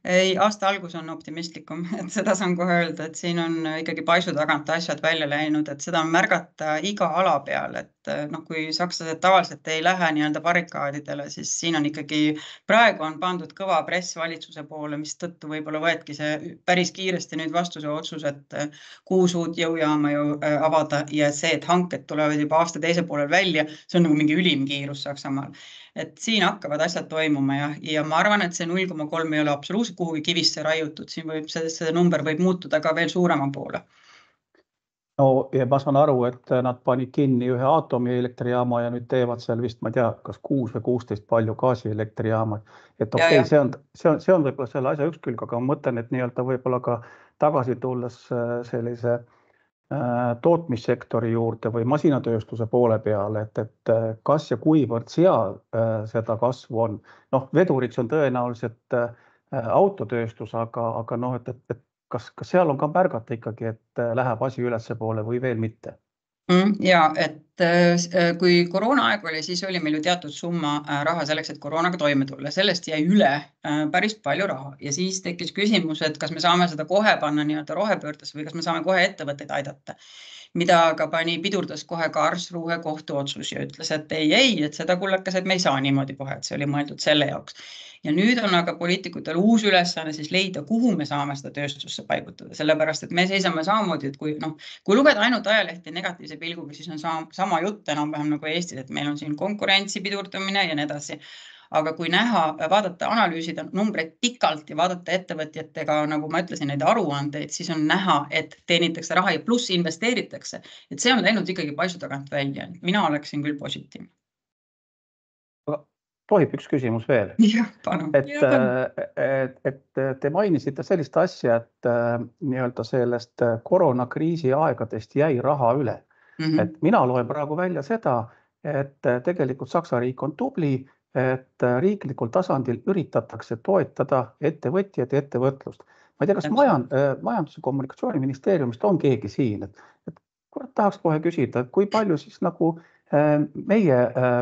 Ei, aasta algus on optimistlikum, et seda saan kohe öelda, et siin on ikkagi paisu tagant asjad välja läinud, et seda on märgata iga ala peal, et kui sakslased tavaliselt ei lähe nii-öelda barrikaadidele, siis siin on ikkagi praegu on pandud kõva press valitsuse poole, mis tõttu võib-olla võetki see päris kiiresti nüüd vastuse otsus, et 6 uut jõujaama ju avada ja see, et hanked tulevad juba aasta teise poolel välja, see on nagu mingi ülim kiirus Saksamaal. Et siin hakkavad asjad toimuma ja ma arvan, et see 0,3 ei ole absoluutselt kuhugi kivisse raiutud. Siin see number võib muutuda ka veel suurema poole. No ja ma saan aru, et nad panid kinni ühe aatomielektrijaama ja nüüd teevad seal vist, ma ei tea, kas 6 või 16 palju gaasielektrijaama. Et okei, see on võib-olla selle asja üks külg, aga ma mõtlen, et nii-öelda võib-olla ka tagasi tulles sellise tootmissektori juurde või masinatööstuse poole peale, et kas ja kuivõrd seal seda kasvu on. Noh, veduriks on tõenäoliselt autotööstus, aga noh, et kas seal on ka märgata ikkagi, et läheb asi ülesse poole või veel mitte? Ja, et kui koroona aeg oli, siis oli meil ju teatud summa raha selleks, et koroonaga toime tulla. Sellest jäi üle päris palju raha ja siis tekkis küsimus, et kas me saame seda kohe panna nii-öelda rohepöördes või kas me saame kohe ettevõtteid aidata. Mida aga pidurdas kohe Karlsruhe kohtuotsus ja ütles, et ei, et seda kullakas, et me ei saa niimoodi kohe, et see oli mõeldud selle jaoks. Ja nüüd on aga poliitikutel uus ülesanne siis leida, kuhu me saame seda tööstusse paigutada, sellepärast, et me seisame samamoodi, et kui lugeda ainult ajalehti negatiivse pilguga, siis on sama jutt enam-vähem nagu Eestis, et meil on siin konkurentsi pidurdamine ja nii edasi. Aga kui näha, vaadata, analüüsida numbreid pikalt ja vaadata ettevõtjatega, nagu ma ütlesin, neid aruandeid, siis on näha, et teenitakse raha ja pluss investeeritakse. Et see on läinud ikkagi paisu tagant välja. Mina oleksin küll positiivne. Tohib üks küsimus veel? Jah, palun. Et te mainisite sellist asja, et nii-öelda sellest koroonakriisi aegadest jäi raha üle. Et mina loen praegu välja seda, et tegelikult Saksa riik on tubli, et riiklikul tasandil üritatakse toetada ettevõtjad ja ettevõtlust. Ma ei tea, kas Majandus- ja Kommunikatsiooniministeeriumist on keegi siin, et tahaks kohe küsida, et kui palju siis nagu meie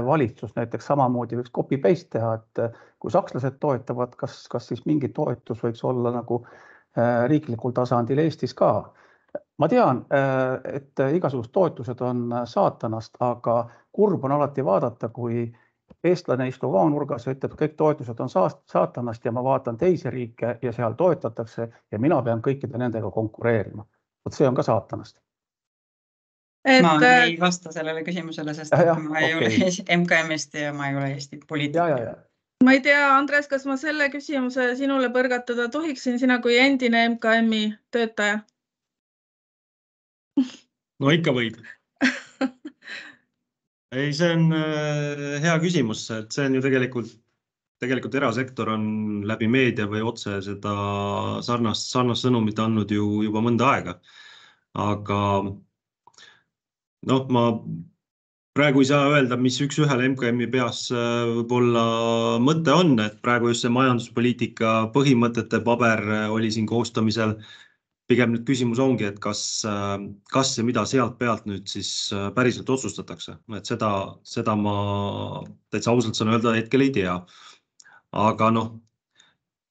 valitsus näiteks samamoodi võiks copy-paste teha, et kui sakslased toetavad, kas siis mingi toetus võiks olla nagu riiklikul tasandil Eestis ka. Ma tean, et igasugused toetused on saatanast, aga kurb on alati vaadata, kui eestlane istub vaanurgas ja ütleb, kõik toetused on saatanast ja ma vaatan teisi riike ja seal toetatakse ja mina pean kõikide nendega konkureerima. Vot see on ka saatanast. Ma ei vasta sellele küsimusele, sest ma ei ole MKM-ist ja ma ei ole Eesti poliitika. Ma ei tea, Andres, kas ma selle küsimuse sinule põrgatada tohiksin sina kui endine MKM-i töötaja? No ikka võib. Ei, see on hea küsimus, et see on ju tegelikult erasektor on läbi meedia või otse seda sarnast sõnumit andnud ju juba mõnda aega. Aga noh, ma praegu ei saa öelda, mis üks-ühele MKM-i peas võib-olla mõte on, et praegu just see majanduspoliitika põhimõtete paber oli siin koostamisel. Pigem nüüd küsimus ongi, et kas ja mida sealt pealt nüüd siis päriselt otsustatakse. Et seda ma täitsa ausalt saan öelda, hetkel ei tea. Aga noh,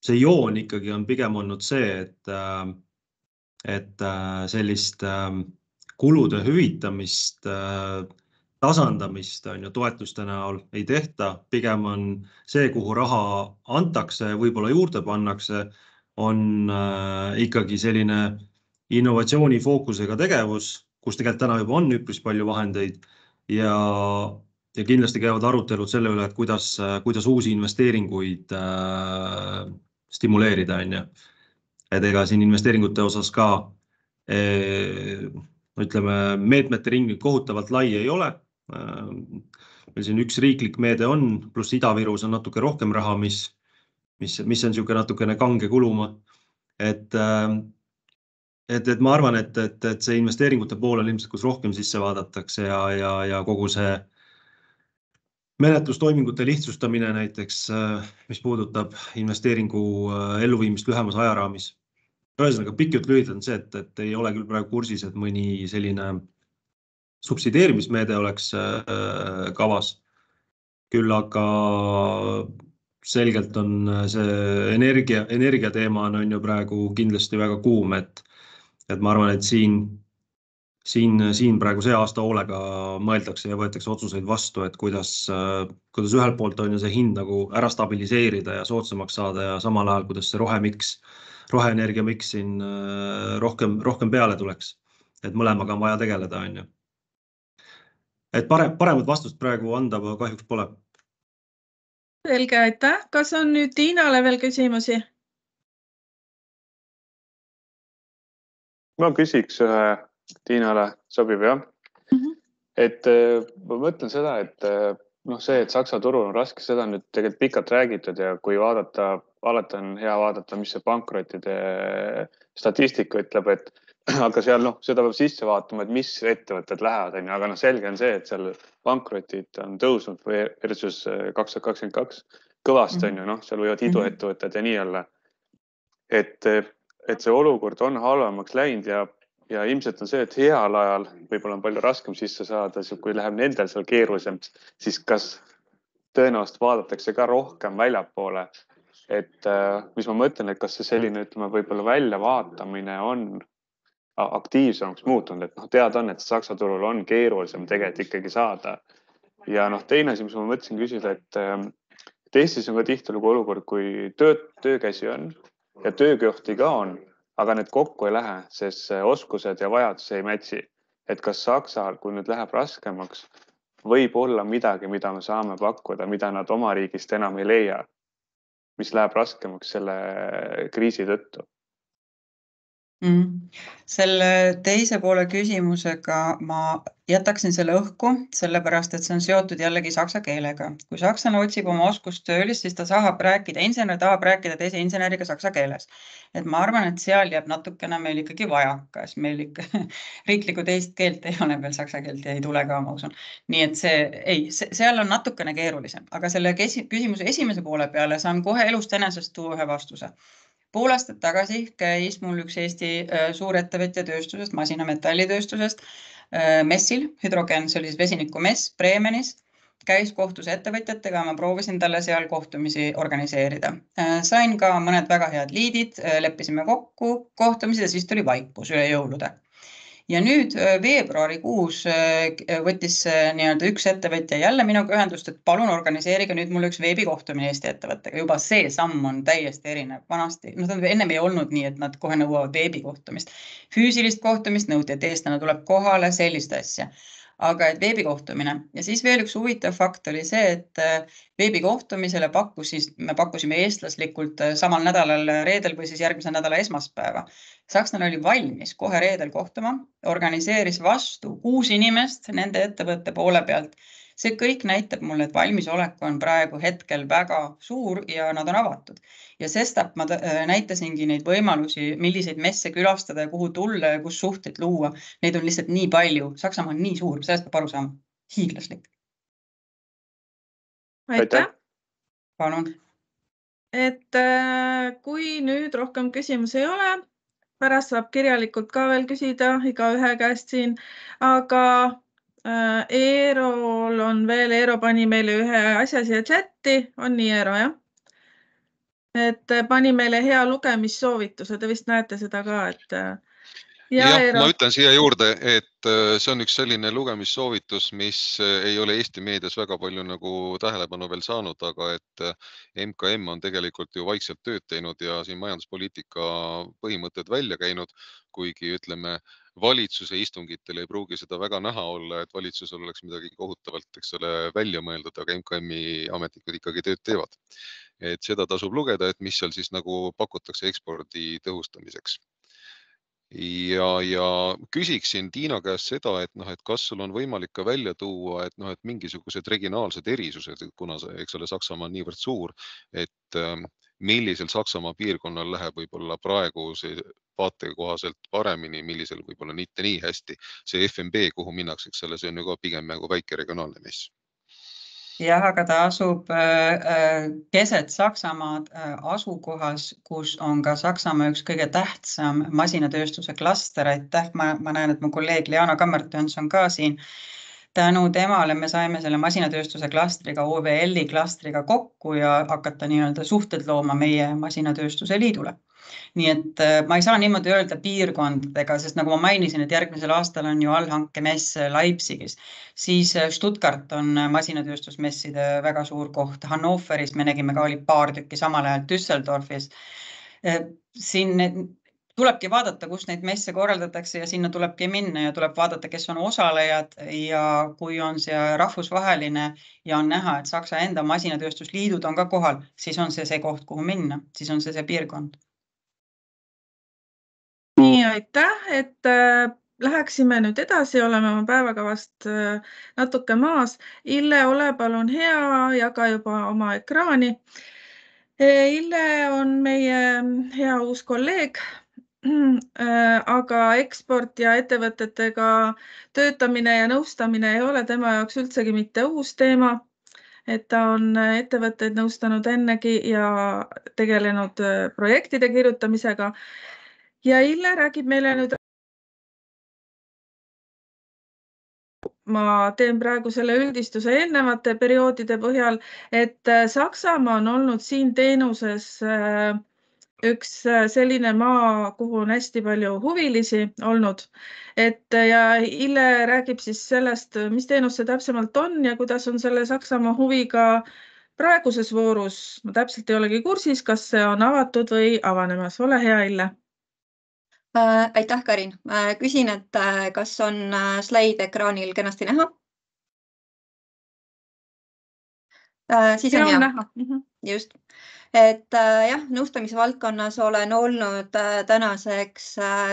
see joon ikkagi on pigem olnud see, et sellist kulude hüvitamist, tasandamist on ju toetuste näol ei tehta. Pigem on see, kuhu raha antakse, võib-olla juurde pannakse, on ikkagi selline innovatsioonifookusega tegevus, kus tegelikult täna juba on üpris palju vahendeid ja kindlasti käivad arutelud selle üle, et kuidas uusi investeeringuid stimuleerida. Et ega siin investeeringute osas ka ütleme, meetmete ring kohutavalt lai ei ole. Meil siin üks riiklik meede on, pluss Ida-Virus on natuke rohkem raha, mis on siuke natukene kange kuluma. Et ma arvan, et see investeeringute pool on ilmselt, kus rohkem sisse vaadatakse ja kogu see menetlustoimingute lihtsustamine näiteks, mis puudutab investeeringu elluviimist lühemas ajaraamis. Ühesõnaga, pikk jutt lühidalt on see, et ei ole küll praegu kursis, et mõni selline subsideerimismeede oleks kavas. Küll aga selgelt on see energia teema on ju praegu kindlasti väga kuum, et ma arvan, et siin praegu see aasta hoolega mõeldakse ja võetakse otsuseid vastu, et kuidas ühelt poolt on ju see hind nagu ära stabiliseerida ja soodsamaks saada ja samal ajal, kuidas see roheenergia miks siin rohkem peale tuleks. Et mõlemaga on vaja tegeleda, on ju. Et paremat vastust praegu anda kahjuks pole. Selge, aitäh. Kas on nüüd Tiinale veel küsimusi? Ma küsiks ühe Tiinale sobib, jah? Et ma mõtlen seda, et see, et Saksa turul on raske, seda on nüüd tegelikult pikalt räägitud ja kui vaadata, alati on hea vaadata, mis see pankrottide statistika ütleb, et aga seal seda peab sisse vaatama, et mis ettevõtted lähevad, aga selge on see, et seal pankrotid on tõusnud versus 2022 kõvasti on seal võivad iduettevõtted ja nii olla. Et see olukord on halvemaks läinud ja ilmselt on see, et heal ajal võib-olla on palju raskem sisse saada, kui läheb nendel seal keerulisem, siis kas tõenäoliselt vaadatakse ka rohkem väljapoole. Et mis ma mõtlen, et kas see selline, ütleme, võib-olla väljavaatamine on aktiivsemaks muutunud, et teada on, et Saksa turul on keerulisem tegelikult ikkagi saada. Ja teine asi, mis ma mõtlesin küsida, et Eestis on ka tihtilugu olukord, kui töökäsi on ja töökohti ka on, aga need kokku ei lähe, sest oskused ja vajadus ei mätsi. Et kas Saksal, kui nüüd läheb raskemaks, võib olla midagi, mida me saame pakkuda, mida nad oma riigist enam ei leia, mis läheb raskemaks selle kriisi tõttu? Selle teise poole küsimusega ma jätaksin selle õhku, sellepärast, et see on seotud jällegi saksa keelega. Kui sakslane otsib oma oskustöölist, siis ta tahab rääkida teise inseneriga saksa keeles. Et ma arvan, et seal jääb natukene meil ikkagi vajakas. Meil ikka riiklikku teist keelt ei ole veel saksa keelt ja ei tule ka, ma usun. Nii et seal on natukene keerulisem. Aga selle küsimuse esimese poole peale saan kohe elust enesest tuua ühe vastuse. Pool aastat tagasi käis mul üks Eesti suurettevõtja tööstusest, masinametallitööstusest messil, Hydrogen, see oli vesinikumess Bremenis, käis kohtus ettevõtjatega, ma proovisin talle seal kohtumisi organiseerida. Sain ka mõned väga head liidid, leppisime kokku kohtumised ja siis tuli vaikus üle jõulude. Ja nüüd veebruarikuus võttis üks ettevõtja jälle minuga ühendust, et palun organiseerige nüüd mulle üks veebikohtumine Eesti ettevõttega. Juba see samm on täiesti erinev. Vanasti, ennem ei olnud nii, et nad kohe nõuavad veebikohtumist. Füüsilist kohtumist nõuti, et eestlane tuleb kohale, sellist asja. Aga et veebikohtumine. Ja siis veel üks huvitav fakt oli see, et veebikohtumisele me pakkusime eestlaslikult samal nädalal reedel või siis järgmise nädala esmaspäeva. Sakslane oli valmis kohe reedel kohtuma, organiseeris vastu 6 inimest nende ettevõtte poole pealt. See kõik näitab mulle, et valmisolek on praegu hetkel väga suur ja nad on avatud. Ja sestap ma näitasingi neid võimalusi, milliseid messe külastada ja kuhu tulla ja kus suhteid luua. Neid on lihtsalt nii palju. Saksamaa on nii suur, sellest peab aru saama. Hiiglaslik. Aitäh! Palun. Et kui nüüd rohkem küsimusi ei ole, pärast saab kirjalikult ka veel küsida iga ühe käest siin, aga Eerol on veel, Eero pani meile ühe asja siia chatti, on nii Eero, jah? Et pani meile hea lugemissoovitus, te vist näete seda ka, et ma ütlen siia juurde, et see on üks selline lugemissoovitus, mis ei ole Eesti meedias väga palju nagu tähelepanu veel saanud, aga et MKM on tegelikult ju vaikselt tööd teinud ja siin majanduspoliitika põhimõtted välja käinud, kuigi ütleme, valitsuse istungitel ei pruugi seda väga näha olla, et valitsusel oleks midagi kohutavalt, välja mõeldud, aga MKM-i ametnikud ikkagi tööd teevad. Et seda tasub lugeda, et mis seal siis nagu pakutakse ekspordi tõhustamiseks. Ja küsiksin Tiina käest seda, et kas sul on võimalik ka välja tuua, et mingisugused regionaalsed erisused, kuna Saksamaa on niivõrd suur, et millisel Saksamaa piirkonnal läheb võib-olla praegu see vaate kohaselt paremini, millisel võib-olla mitte nii hästi. See FMB, kuhu minnakse, see on ju ka pigem nagu väike regionaalne mess. Jah, aga ta asub keset Saksamaad asukohas, kus on ka Saksamaa üks kõige tähtsam masinatööstuse klaster. Aitäh, ma näen, et mu kolleeg Liana Kammertöns on ka siin. Tänu temale me saime selle masinatööstuse klastriga, OVL-i klastriga kokku ja hakata suhted looma meie masinatööstuse liidule. Nii et ma ei saa niimoodi öelda piirkondadega, sest nagu ma mainisin, et järgmisel aastal on ju allhankemess Leipzigis, siis Stuttgart on masinatööstusmesside väga suur koht. Hannoveris me nägime ka oli paar tükki samal ajal Düsseldorfis. Siin tulebki vaadata, kus neid messe korraldatakse ja sinna tulebki minna ja tuleb vaadata, kes on osalejad ja kui on see rahvusvaheline ja on näha, et Saksa enda masinatööstusliidud on ka kohal, siis on see koht, kuhu minna, siis on see piirkond. Nii, aitäh, et läheksime nüüd edasi, oleme oma päevakavast natuke maas. Ille, ole palun hea, jaga juba oma ekraani. Ille on meie hea uus kolleeg, aga eksport ja ettevõtetega töötamine ja nõustamine ei ole tema jaoks üldsegi mitte uus teema. Et ta on ettevõtteid nõustanud ennegi ja tegelenud projektide kirjutamisega. Ja Ille räägib meile nüüd, ma teen praegu selle üldistuse eelnevate perioodide põhjal, et Saksamaa on olnud siin teenuses üks selline maa, kuhu on hästi palju huvilisi olnud. Ja Ille räägib siis sellest, mis teenus see täpsemalt on ja kuidas on selle Saksamaa huviga praeguses voorus. Ma täpselt ei olegi kursis, kas see on avatud või avanemas. Ole hea, Ille. Aitäh, Karin. Küsin, et kas on slaid ekraanil kenasti näha? Siis on hea. Just. Et jah, nõustamisvaldkonnas olen olnud tänaseks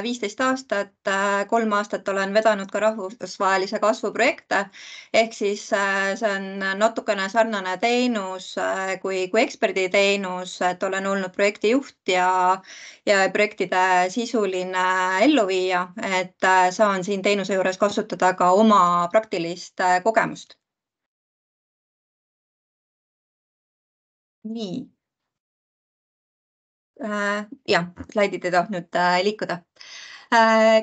15 aastat, 3 aastat olen vedanud ka rahvusvahelise kasvu projekte, ehk siis see on natukene sarnane teenus kui eksperditeenus, et olen olnud projektijuht ja projektide sisuline elluviija, et saan siin teenuse juures kasutada ka oma praktilist kogemust. Nii. Ja, slaidid ei tahtnud liikuda.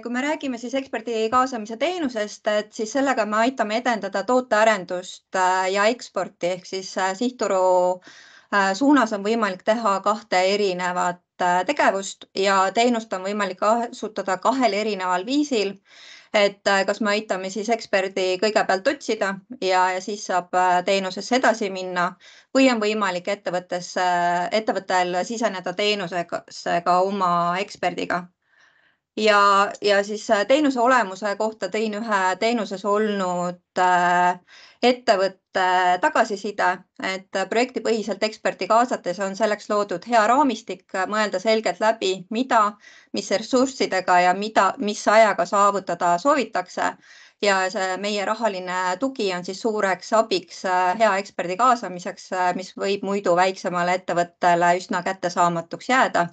Kui me räägime siis eksperdi kaasamise teenusest, et siis sellega me aitame edendada tootearendust ja eksporti, ehk siis sihtturu suunas on võimalik teha 2 erinevat tegevust ja teenust on võimalik kasutada 2 erineval viisil. Et kas me aitame siis eksperdi kõigepealt otsida ja siis saab teenusesse edasi minna või on võimalik ettevõttel siseneda teenusesse ka oma eksperdiga. Ja siis teenuse olemuse kohta tõin ühe teenuses olnud ettevõtte tagasiside, et projektipõhiselt eksperti kaasates on selleks loodud hea raamistik, mõelda selgelt läbi, mis ressurssidega ja mis ajaga saavutada soovitakse. Ja see meie rahaline tugi on siis suureks abiks hea eksperdi kaasamiseks, mis võib muidu väiksemale ettevõttele üsna kättesaamatuks jääda.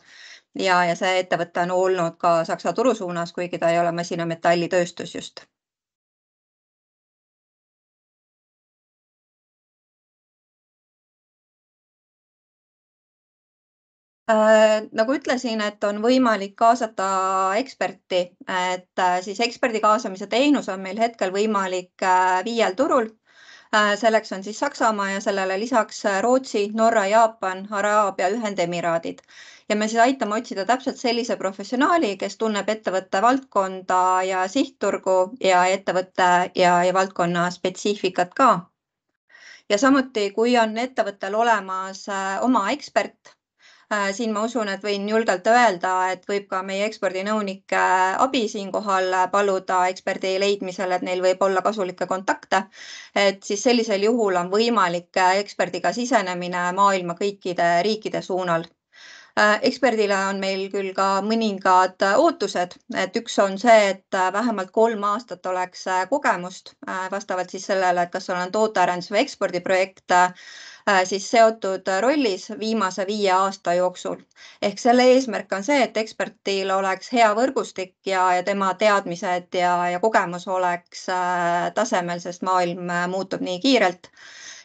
Ja see ettevõte on olnud ka Saksa turu suunas, kuigi ta ei ole masinametallitööstus just. Nagu ütlesin, et on võimalik kaasata eksperti, et siis eksperdi kaasamise teenus on meil hetkel võimalik 5 turul. Selleks on siis Saksamaa ja sellele lisaks Rootsi, Norra, Jaapan, Araabia Ühendemiraadid. Ja me siis aitame otsida täpselt sellise professionaali, kes tunneb ettevõtte valdkonda ja sihtturgu ja ettevõtte ja valdkonna spetsiifikat ka. Ja samuti, kui on ettevõttel olemas oma ekspert, siin ma usun, et võin julgelt öelda, et võib ka meie ekspordinõunike abi siinkohal paluda eksperdi leidmisel, et neil võib olla kasulikke kontakte, et siis sellisel juhul on võimalik eksperdiga sisenemine maailma kõikide riikide suunal. Eksperdile on meil küll ka mõningad ootused, et üks on see, et vähemalt 3 aastat oleks kogemust vastavalt siis sellele, et kas on tootearendus või ekspordiprojekt siis seotud rollis viimase 5 aasta jooksul. Ehk selle eesmärk on see, et ekspertil oleks hea võrgustik ja tema teadmised ja kogemus oleks tasemel, sest maailm muutub nii kiirelt.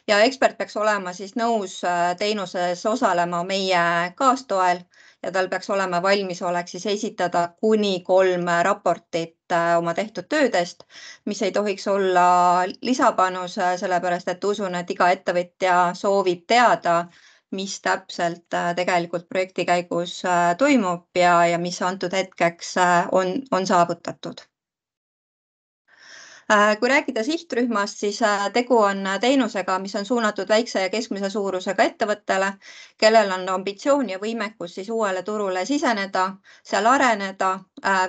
Ja ekspert peaks olema siis nõus teenuses osalema meie kaastoel ja tal peaks olema valmisolek siis esitada kuni 3 raportit oma tehtud töödest, mis ei tohiks olla lisapanus, sellepärast et usun, et iga ettevõtja soovib teada, mis täpselt tegelikult projekti käigus toimub ja mis antud hetkeks on saavutatud. Kui rääkida sihtrühmast, siis tegu on teenusega, mis on suunatud väikse ja keskmise suurusega ettevõttele, kellel on ambitsioon ja võimekus siis uuele turule siseneda, seal areneda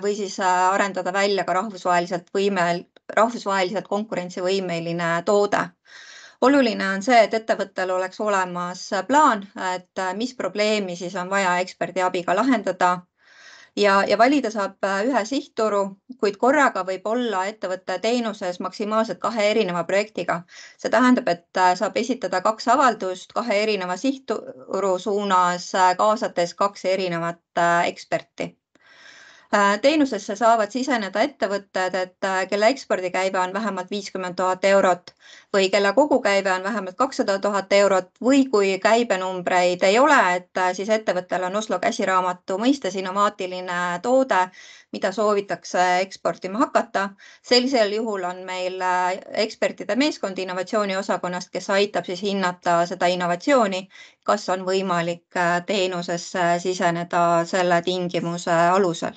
või siis arendada välja ka rahvusvaheliselt konkurentsivõimeline toode. Oluline on see, et ettevõttel oleks olemas plaan, et mis probleemi siis on vaja eksperdi abiga lahendada. ja valida saab ühe sihtturu, kuid korraga võib olla ettevõtte teenuses maksimaalselt 2 erineva projektiga. See tähendab, et saab esitada 2 avaldust 2 erineva sihtturu suunas, kaasates 2 erinevat eksperti. Teenusesse saavad siseneda ettevõtted, kelle ekspordikäive on vähemalt 50 000 eurot või kelle kogukäive on vähemalt 200 000 eurot või kui käibenumbreid ei ole, et siis ettevõttel on Oslo käsiraamatu mõistes innovaatiline toode, mida soovitakse eksportima hakata. Sellisel juhul on meil ekspertide meeskond innovatsiooniosakonnast, kes aitab siis hinnata seda innovatsiooni, kas on võimalik teenusesse siseneda selle tingimuse alusel.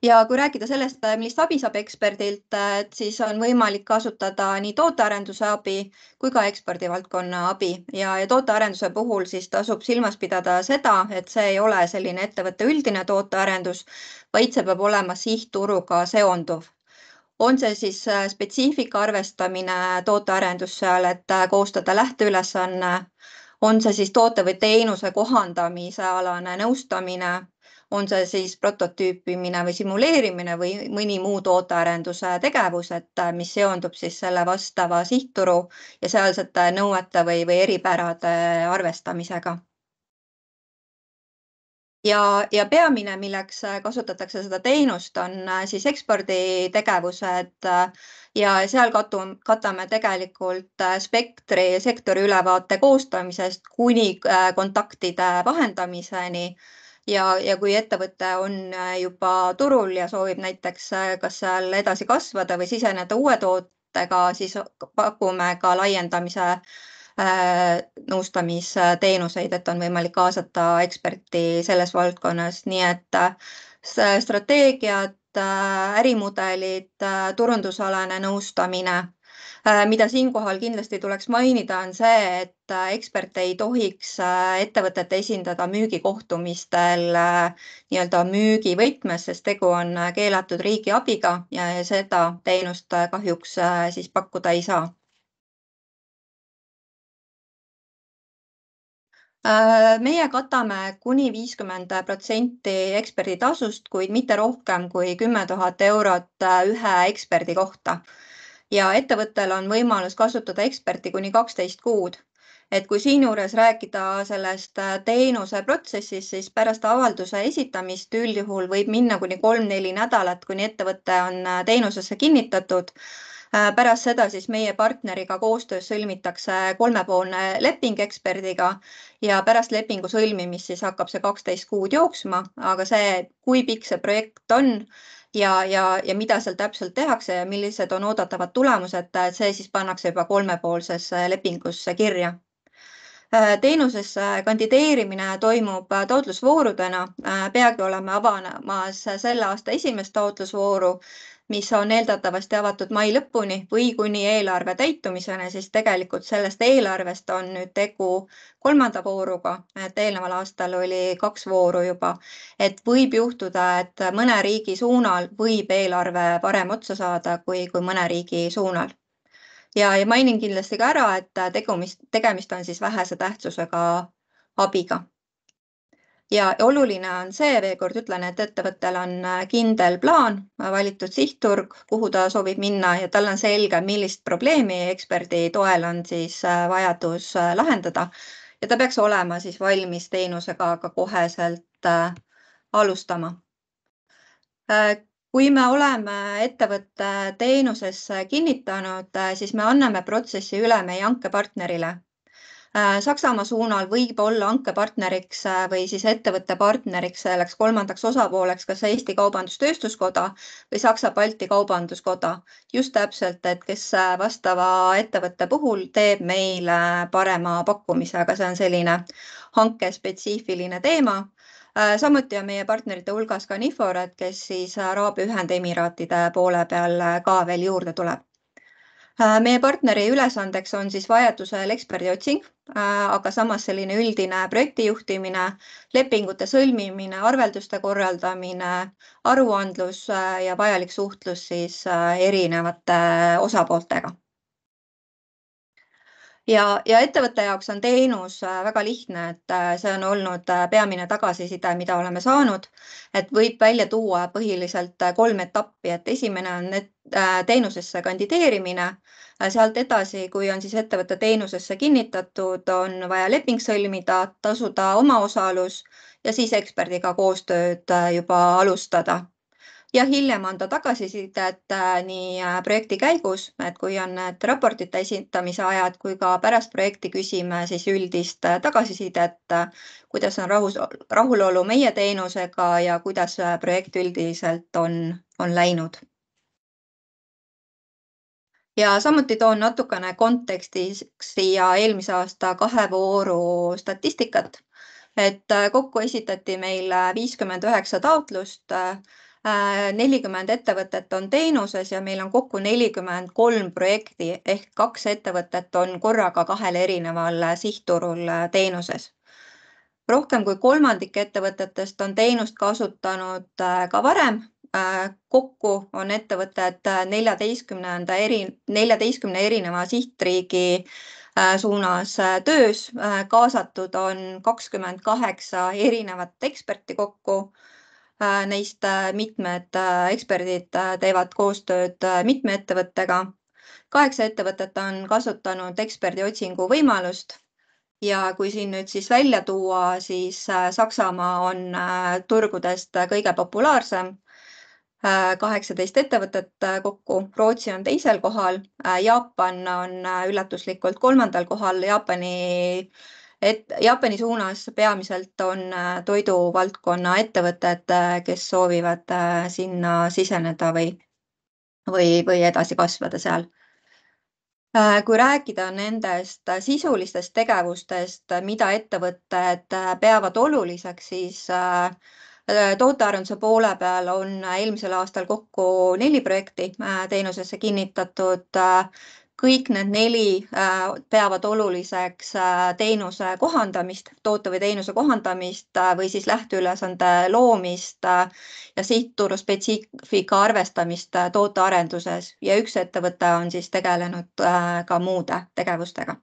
Ja kui rääkida sellest, millist abi saab eksperdilt, siis on võimalik kasutada nii tootearenduse abi kui ka ekspordivaldkonna abi ja tootearenduse puhul siis tasub silmas pidada seda, et see ei ole selline ettevõtte üldine tootearendus, vaid see peab olema sihtturuga seonduv. On see siis spetsiifika arvestamine tootearendus seal, et koostada lähteülesanne, on see siis toote või teenuse kohandamise alane nõustamine, on see siis prototüüpimine või simuleerimine või mõni muu tootearenduse tegevus, mis seondub siis selle vastava sihtturu ja sealsete nõuete või eripärade arvestamisega. Ja peamine, milleks kasutatakse seda teenust, on siis eksporditegevused ja seal katame tegelikult spektri sektori ülevaate koostamisest kuni kontaktide vahendamiseni. Ja kui ettevõte on juba turul ja soovib näiteks kas seal edasi kasvada või siseneda uue tootega, siis pakume ka laiendamise nõustamisteenuseid, et on võimalik kaasata eksperti selles valdkonnas. Nii et strateegiad, ärimudelid, turundusalane nõustamine. Mida siinkohal kindlasti tuleks mainida, on see, et ekspert ei tohiks ettevõtet esindada müügikohtumistel nii-öelda müügivõtmes, sest tegu on keelatud riigi abiga ja seda teenust kahjuks siis pakkuda ei saa. Meie katame kuni 50% eksperditasust, kuid mitte rohkem kui 10 000 eurot ühe eksperdi kohta. Ja ettevõttel on võimalus kasutada eksperti kuni 12 kuud. Et kui siin juures rääkida sellest teenuse protsessist, siis pärast avalduse esitamist üldjuhul võib minna kuni 3-4 nädalat, kuni ettevõte on teenusesse kinnitatud. Pärast seda siis meie partneriga koostöös sõlmitakse 3-poolne leping eksperdiga ja pärast lepingu sõlmimist siis hakkab see 12 kuud jooksma, aga see, kui pikk see projekt on ja mida seal täpselt tehakse ja millised on oodatavad tulemused, see siis pannakse juba 3-poolsesse lepingusse kirja. Teenusesse kandideerimine toimub taotlusvoorudena. Peagi oleme avamas selle aasta esimest taotlusvooru, mis on eeldatavasti avatud mai lõpuni või kuni eelarve täitumisena, siis tegelikult sellest eelarvest on nüüd tegu 3. vooruga, et eelneval aastal oli 2 vooru juba, et võib juhtuda, et mõne riigi suunal võib eelarve varem otsa saada kui mõne riigi suunal. Ja mainin kindlasti ka ära, et tegemist on siis vähese tähtsusega abiga. Ja oluline on see, veel kord ütlen, et ettevõttel on kindel plaan, valitud sihtturg, kuhu ta soovib minna ja tal on selge, millist probleemi eksperdi toel on siis vajadus lahendada. Ja ta peaks olema siis valmis teenusega ka koheselt alustama. Kui me oleme ettevõtte teenusesse kinnitanud, siis me anname protsessi üle meie hankepartnerile. Saksamaa suunal võib olla hankepartneriks või siis ettevõtte partneriks selleks 3. osapooleks kas Eesti Kaubandus-Tööstuskoda või Saksa-Balti Kaubanduskoda. Just täpselt, et kes vastava ettevõtte puhul teeb meile parema pakkumise, aga see on selline hankespetsiifiline teema. Samuti on meie partnerite hulgas ka Niforat, kes siis Araabia Ühendemiraatide poole peal ka veel juurde tuleb. Meie partneri ülesandeks on siis vajadusel eksperdi otsing, aga samas selline üldine projektijuhtimine, lepingute sõlmimine, arvelduste korraldamine, aruandlus ja vajalik suhtlus siis erinevate osapooltega. ja ettevõtte jaoks on teenus väga lihtne, et see on olnud peamine tagasiside, mida oleme saanud, et võib välja tuua põhiliselt 3 etappi, et esimene on teenusesse kandideerimine, sealt edasi, kui on siis ettevõtte teenusesse kinnitatud, on vaja leping sõlmida, tasuda omaosalus ja siis eksperdiga koostööd juba alustada. Ja hiljem anda tagasisidet nii projekti käigus, et kui on need raportite esitamise ajad, kui ka pärast projekti küsime siis üldist tagasisidet, kuidas on rahulolu meie teenusega ja kuidas projekt üldiselt on läinud. Ja samuti toon natukene kontekstis siia eelmise aasta 2 vooru statistikat, et kokku esitati meil 59 taotlust, 40 ettevõtet on teenuses ja meil on kokku 43 projekti ehk 2 ettevõtet on korraga 2 erineval sihtturul teenuses. Rohkem kui kolmandik ettevõtetest on teenust kasutanud ka varem. Kokku on ettevõtted 14 erineva sihtriigi suunas töös. Kaasatud on 28 erinevat eksperti kokku. Neist mitmed eksperdid teevad koostööd mitme ettevõttega. 8 ettevõtet on kasutanud eksperdiotsingu võimalust ja kui siin nüüd siis välja tuua, siis Saksamaa on turgudest kõige populaarsem. 18 ettevõtet kokku, Rootsi on teisel kohal, Jaapan on üllatuslikult 3. kohal. Jaapani suunas peamiselt on toiduvaldkonna ettevõtted, kes soovivad sinna siseneda või edasi kasvada seal. Kui rääkida nendest sisulistest tegevustest, mida ettevõtted peavad oluliseks, siis tootearenduse poole peal on eelmisel aastal kokku 4 projekti teenusesse kinnitatud. Kõik need 4 peavad oluliseks teenuse kohandamist, toote või teenuse kohandamist või siis lähteülesande loomist ja sihtturu spetsiifika arvestamist tootearenduses ja üks ettevõte on siis tegelenud ka muude tegevustega.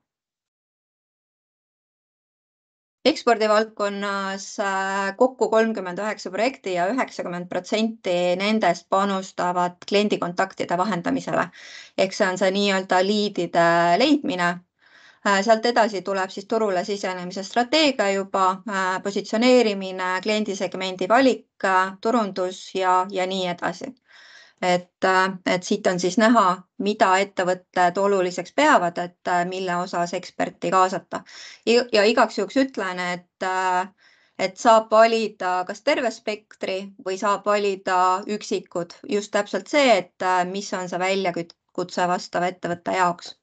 Ekspordivaldkonnas kokku 39 projekti ja 90% nendest panustavad kliendikontaktide vahendamisele. Ehk see on see nii-öelda liidide leidmine. Sealt edasi tuleb siis turule sisenemise strateegia juba, positsioneerimine, kliendisegmendi valik, turundus ja nii edasi. Et siit on siis näha, mida ettevõtted oluliseks peavad, et mille osas eksperti kaasata. Ja igaks juhuks ütlen, et saab valida kas terve spektri või saab valida üksikud. Just täpselt see, et mis on see väljakutse vastava ettevõtte jaoks.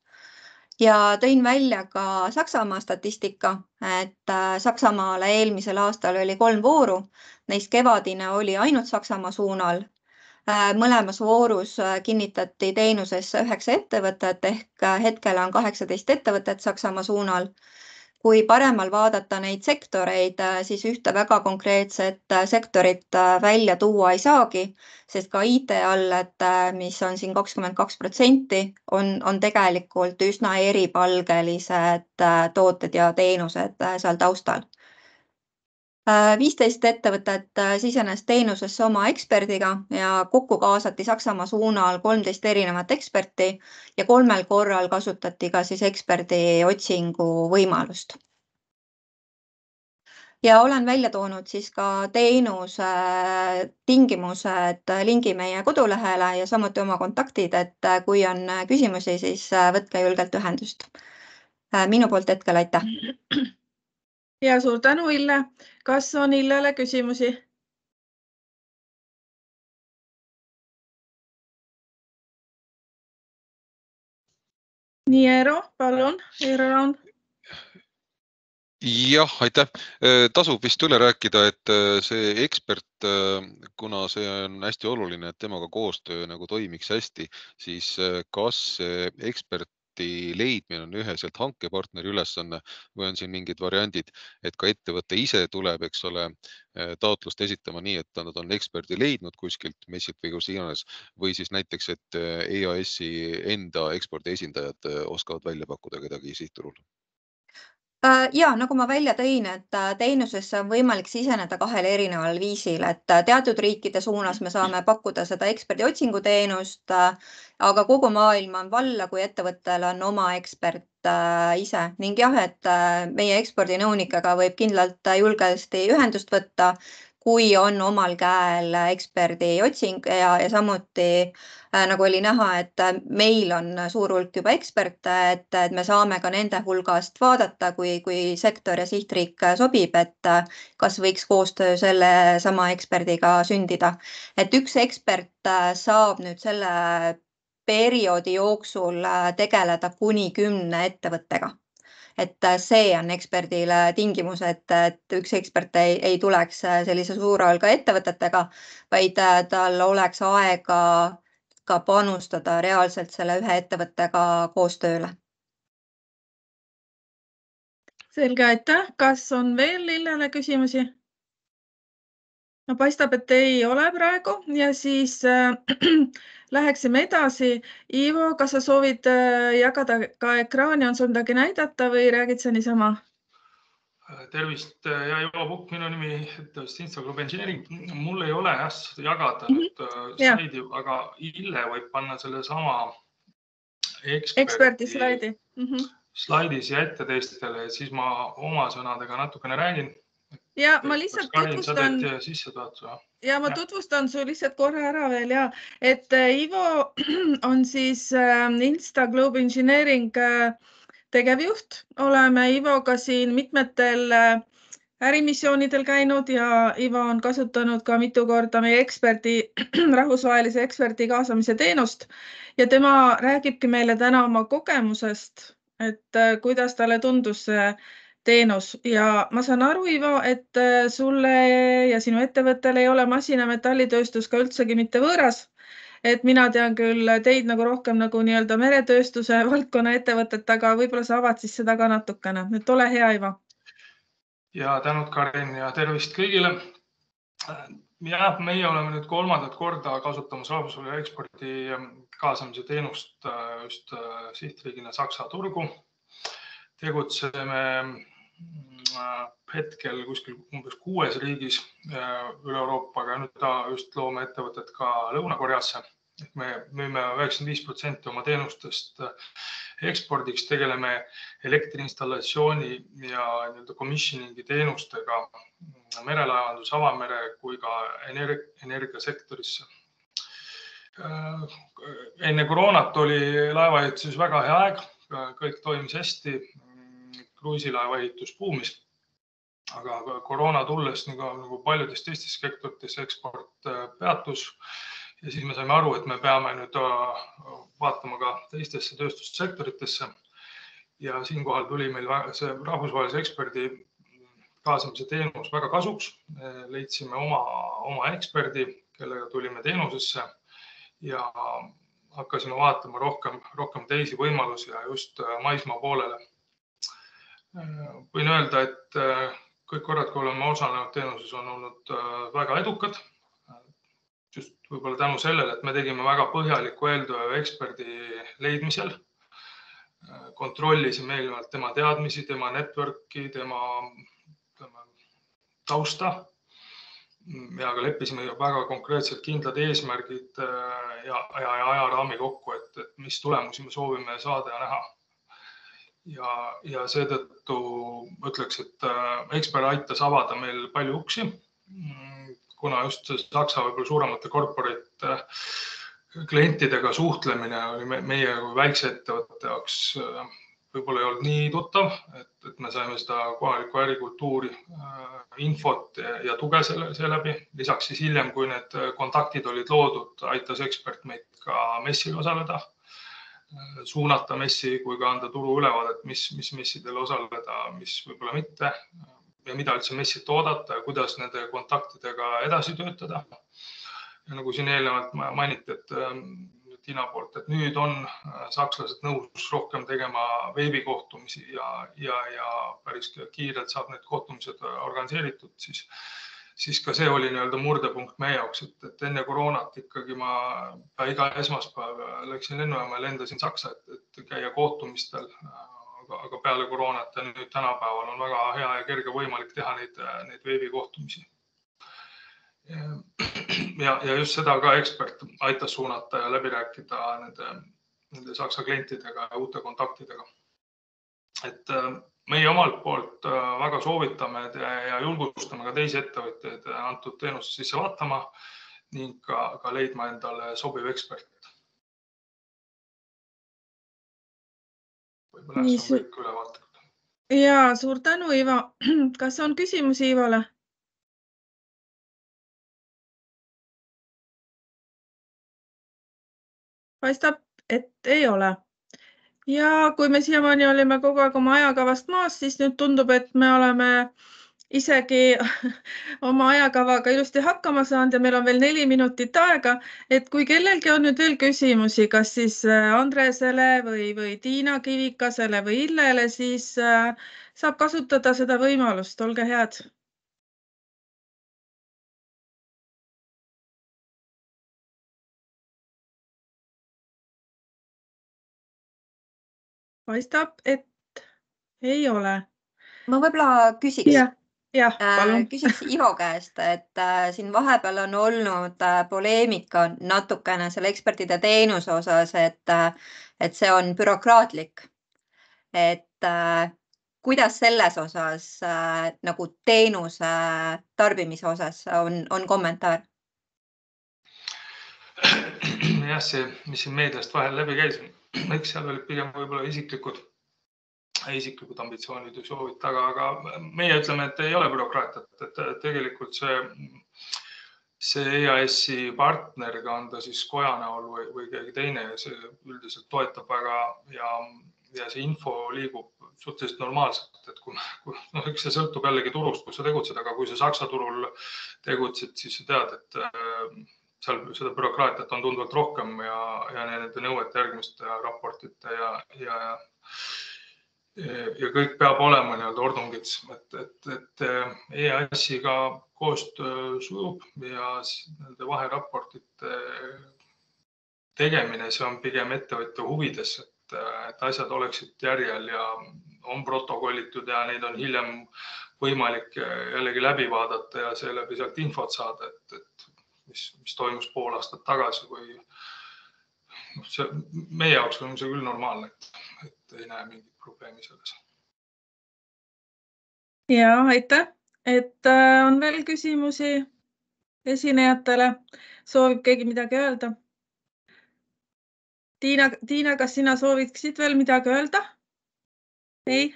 Ja tõin välja ka Saksamaa statistika, et Saksamaale eelmisel aastal oli 3 vooru. Neist kevadine oli ainult Saksamaa suunal. Mõlemas voorus kinnitati teenusesse 9 ettevõtet ehk hetkel on 18 ettevõtet Saksamaa suunal. Kui paremal vaadata neid sektoreid, siis ühte väga konkreetset sektorit välja tuua ei saagi, sest ka IT all, mis on siin 22%, on tegelikult üsna eripalgelised tooted ja teenused seal taustal. 15 ettevõtet sisenes teenusesse oma eksperdiga ja kokku kaasati Saksamaa suunal 13 erinevat eksperti ja 3 korral kasutati ka siis eksperdi otsingu võimalust. Ja olen välja toonud siis ka teenuse tingimused lingi meie kodulehele ja samuti oma kontaktid, et kui on küsimusi, siis võtke julgelt ühendust. Minu poolt hetkel aitäh! Ja suur tänu, Ille. Kas on Illele küsimusi? Nii, Eero, palun. Eero Raun. Jah, aitäh. Tasub vist üle rääkida, et see ekspert, kuna see on hästi oluline, et temaga koostöö nagu toimiks hästi, siis kas see ekspert eksperti leidmine on üheselt hankepartneri ülesanne või on siin mingid variandid, et ka ettevõte ise tuleb, eks ole, taotlust esitama nii, et nad on eksperdi leidnud kuskilt messilt või kus iganes, või siis näiteks, et EAS-i enda ekspordi esindajad oskavad välja pakkuda kedagi sihtturul? Ja nagu ma välja tõin, et teenusesse on võimalik siseneda 2 erineval viisil, et teatud riikide suunas me saame pakkuda seda eksperdi otsinguteenust, aga kogu maailm on valla, kui ettevõttel on oma ekspert ise ning jah, et meie ekspordinõunikega võib kindlalt julgesti ühendust võtta, kui on omal käel eksperdi otsing ja samuti nagu oli näha, et meil on suur hulk juba eksperte, et me saame ka nende hulgast vaadata, kui sektor ja sihtriik sobib, et kas võiks koostöö selle sama eksperdiga sündida. Et üks ekspert saab nüüd selle perioodi jooksul tegeleda kuni 10 ettevõttega. Et see on eksperdile tingimus, et üks ekspert ei tuleks sellise suure hulga ettevõtetega, vaid tal oleks aega ka panustada reaalselt selle ühe ettevõttega koostööle. Selge, aitäh. Kas on veel Lillele küsimusi? No paistab, et ei ole praegu ja siis läheksime edasi. Ivo, kas sa soovid jagada ka ekraani, on sul midagi näidata või räägid sa niisama? Tervist, ja Ivo Pukk, minu nimi Instagroup Engineering. Mul ei ole jagada nüüd slaidi, aga Ille võib panna selle sama eksperdi slaidi slaidis ja ette teistele, siis ma oma sõnadega natukene räägin. Ja ma lihtsalt tutvustan. Ja ma tutvustan su lihtsalt korra ära veel, ja. Et Ivo on siis Instagroup Engineering tegevjuht. Oleme Ivoga siin mitmetel ärimissioonidel käinud ja Ivo on kasutanud ka mitu korda meie rahvusvahelise eksperdi kaasamise teenust ja tema räägibki meile täna oma kogemusest, et kuidas talle tundus see teenus ja ma saan aru, Ivo, et sulle ja sinu ettevõttele ei ole masina- metallitööstus ka üldsegi mitte võõras. Et mina tean küll teid nagu rohkem nagu nii-öelda meretööstuse valdkonna ettevõtet, aga võib-olla sa avad siis seda ka natukene. Nüüd ole hea, Ivo. Ja tänud, Karin, ja tervist kõigile. Ja meie oleme nüüd 3. korda kasutamas rahvusvahelise ekspordi kaasamise teenust just sihtriigina Saksa turgu. Tegutseme hetkel kuskil umbes 6 riigis üle Euroopaga, nüüd just loome ettevõtet ka Lõuna-Koreasse. Me müüme 95% oma teenustest ekspordiks, tegeleme elektriinstallatsiooni ja commissioningi teenustega merelaevandus, avamere kui ka energiasektorisse. Enne koroonat oli laevaehituses väga hea aeg, kõik toimis hästi, kruiisilaevaehitus buumis, aga koroona tulles nagu paljudes teistes sektorites eksport peatus ja siis me saime aru, et me peame nüüd vaatama ka teistesse tööstussektoritesse ja siinkohal tuli meil see rahvusvahelise eksperdi kaasamise teenus väga kasuks. Leidsime oma eksperdi, kellega tulime teenusesse ja hakkasime vaatama rohkem teisi võimalusi ja just maismaa poolele. Võin öelda, et kõik korrad, kui oleme osalenud teenuses, on olnud väga edukad. Just võib-olla tänu sellele, et me tegime väga põhjaliku eeltöö eksperdi leidmisel. Kontrollisime eelnevalt tema teadmisi, tema networki, tema tausta ja ka leppisime väga konkreetselt kindlad eesmärgid ja ajaraami kokku, et mis tulemusi me soovime saada ja näha. Ja seetõttu ütleks, et ekspert aitas avada meil palju uksi, kuna just Saksa võib-olla suuremate corporate klientidega suhtlemine oli meie väikse ettevõtte jaoks võib-olla ei olnud nii tuttav, et me saime seda kohalikku ärikultuuri, infot ja tuge selle läbi. Lisaks siis hiljem, kui need kontaktid olid loodud, aitas ekspert meid ka messil osaleda, suunata messi kui ka anda turu ülevaadet, mis messidel osaleda, mis võib-olla mitte ja mida üldse messit oodata ja kuidas nende kontaktidega edasi töötada. Ja nagu siin eelnevalt mainiti, et Tiina poolt, et nüüd on sakslased nõus rohkem tegema veebikohtumisi ja päris kiirelt saab need kohtumised organiseeritud, siis ka see oli murdepunkt meie jaoks, et enne koroonat ikkagi ma iga esmaspäev läksin lennujaama ja lendasin Saksa, et käia kohtumistel, aga peale koroonat ja nüüd tänapäeval on väga hea ja kerge võimalik teha neid veebikohtumisi. Ja just seda ka ekspert aitas suunata ja läbi rääkida nende Saksa klientidega ja uute kontaktidega. Et meie omalt poolt väga soovitame ja julgustame ka teisi ettevõtteid antud teenuse sisse vaatama ning ka leidma endale sobiv ekspert. Võib-olla see on kõik ülevaatlikud. Ja, suur tänu, Ivo. Kas on küsimusi Ivole? Paistab, et ei ole. Ja kui me siiamaani olime kogu aeg oma ajakavast maas, siis nüüd tundub, et me oleme isegi oma ajakavaga ilusti hakkama saanud ja meil on veel 4 minutit aega, et kui kellelgi on nüüd veel küsimusi, kas siis Andresele või Tiina Kivikasele või Illele, siis saab kasutada seda võimalust, olge head. Paistab, et ei ole. Ma võib-olla küsiks. Palun. Küsiks Ivo käest, et siin vahepeal on olnud poleemika natukene selle ekspertide teenuse osas, et see on bürokraatlik. Et kuidas selles osas nagu teenuse tarbimise osas on kommentaar? Jah, see, mis siin meediast vahel läbi käis, eks seal olid pigem võib-olla isiklikud ambitsioonid ja soovid taga, aga meie ütleme, et ei ole bürokraatiat, et tegelikult see EAS-i partneriga on ta siis koja näol või keegi teine ja see üldiselt toetab väga ja see info liigub suhteliselt normaalselt, et eks see sõltub jällegi turust, kus sa tegutsed, aga kui sa Saksa turul tegutsed, siis sa tead, et seal seda bürokraatiat on tunduvalt rohkem ja nende nõuete järgmiste raportite ja kõik peab olema ordungits, et EAS-iga koostöö sujub ja nende vaheraportite tegemine, see on pigem ettevõtja huvides, et asjad oleksid järjel ja on protokollitud ja neid on hiljem võimalik jällegi läbi vaadata ja seeläbi sealt infot saada, et mis toimus pool aastat tagasi või meie jaoks on see küll normaalne, et ei näe mingit probleemi selles. Ja, aitäh, et on veel küsimusi esinejatele. Soovib keegi midagi öelda? Tiina, kas sina sooviksid veel midagi öelda? Ei?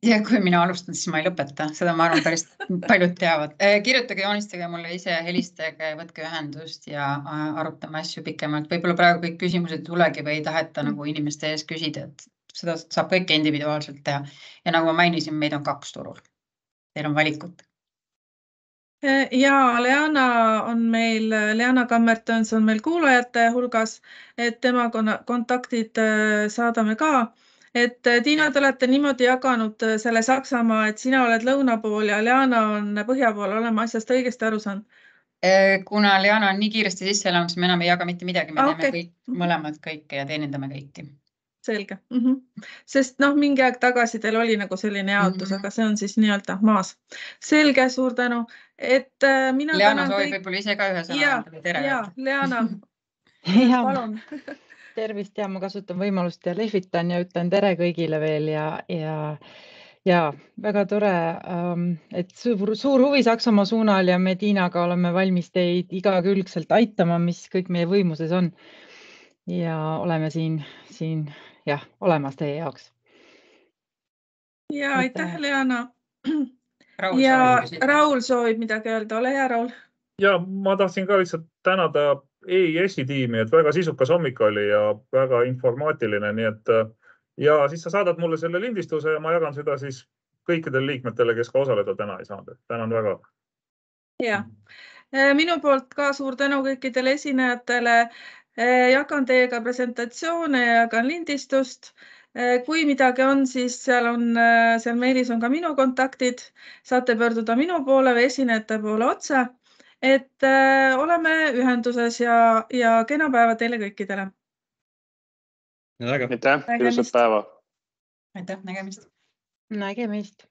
Ja kui mina alustan, siis ma ei lõpeta. Seda ma arvan päris paljud teavad. Kirjutage, joonistage mulle ise, helistage, võtke ühendust ja arutame asju pikemalt. Võib-olla praegu kõik küsimused tulegi või ei taheta nagu inimeste ees küsida, et seda saab kõike individuaalselt teha. Ja nagu ma mainisin, meid on 2 turul. Teil on valikut. Ja Leana Kammertöns on meil kuulajate hulgas, et tema kontaktid saadame ka. Et Tiina, te olete niimoodi jaganud selle Saksamaa, et sina oled lõuna pool ja Leana on põhja pool, oleme asjast õigesti aru saanud? Kuna Leana on nii kiiresti sisse elanud, siis me enam ei jaga mitte midagi, me teeme kõik, mõlemad kõike ja teenindame kõiki. Selge. Sest mingi aeg tagasi teil oli nagu selline jaotus, aga see on siis nii-öelda maas. Selge, suur tänu. Leana soovib võib-olla ise ka ühe sõna. Tere. Leana, palun. Tervist ja ma kasutan võimalust ja lehvitan ja ütlen tere kõigile veel ja väga tore, et suur huvi Saksamaa suunal ja me Tiinaga oleme valmis teid igakülgselt aitama, mis kõik meie võimuses on. Ja oleme siin olemas teie jaoks. Ja aitäh, Leana. Ja Raul soovib midagi öelda. Ole hea, Raul. Ja ma tahtsin ka lihtsalt tänada EIS-i tiimi, et väga sisukas hommik oli ja väga informaatiline, nii et ja siis sa saadad mulle selle lindistuse ja ma jagan seda siis kõikidele liikmetele, kes ka osaleda täna ei saanud. Tänan väga. Ja, minu poolt ka suur tänu kõikidele esinejatele. jagan teiega presentatsioone ja jagan lindistust. Kui midagi on, siis seal meilis on ka minu kontaktid. Saate pöörduda minu poole või esinejate poole otse. Et oleme ühenduses ja kena päeva teile kõikidele. Aitäh, ilusat päeva. Aitäh, nägemist. Nägemist.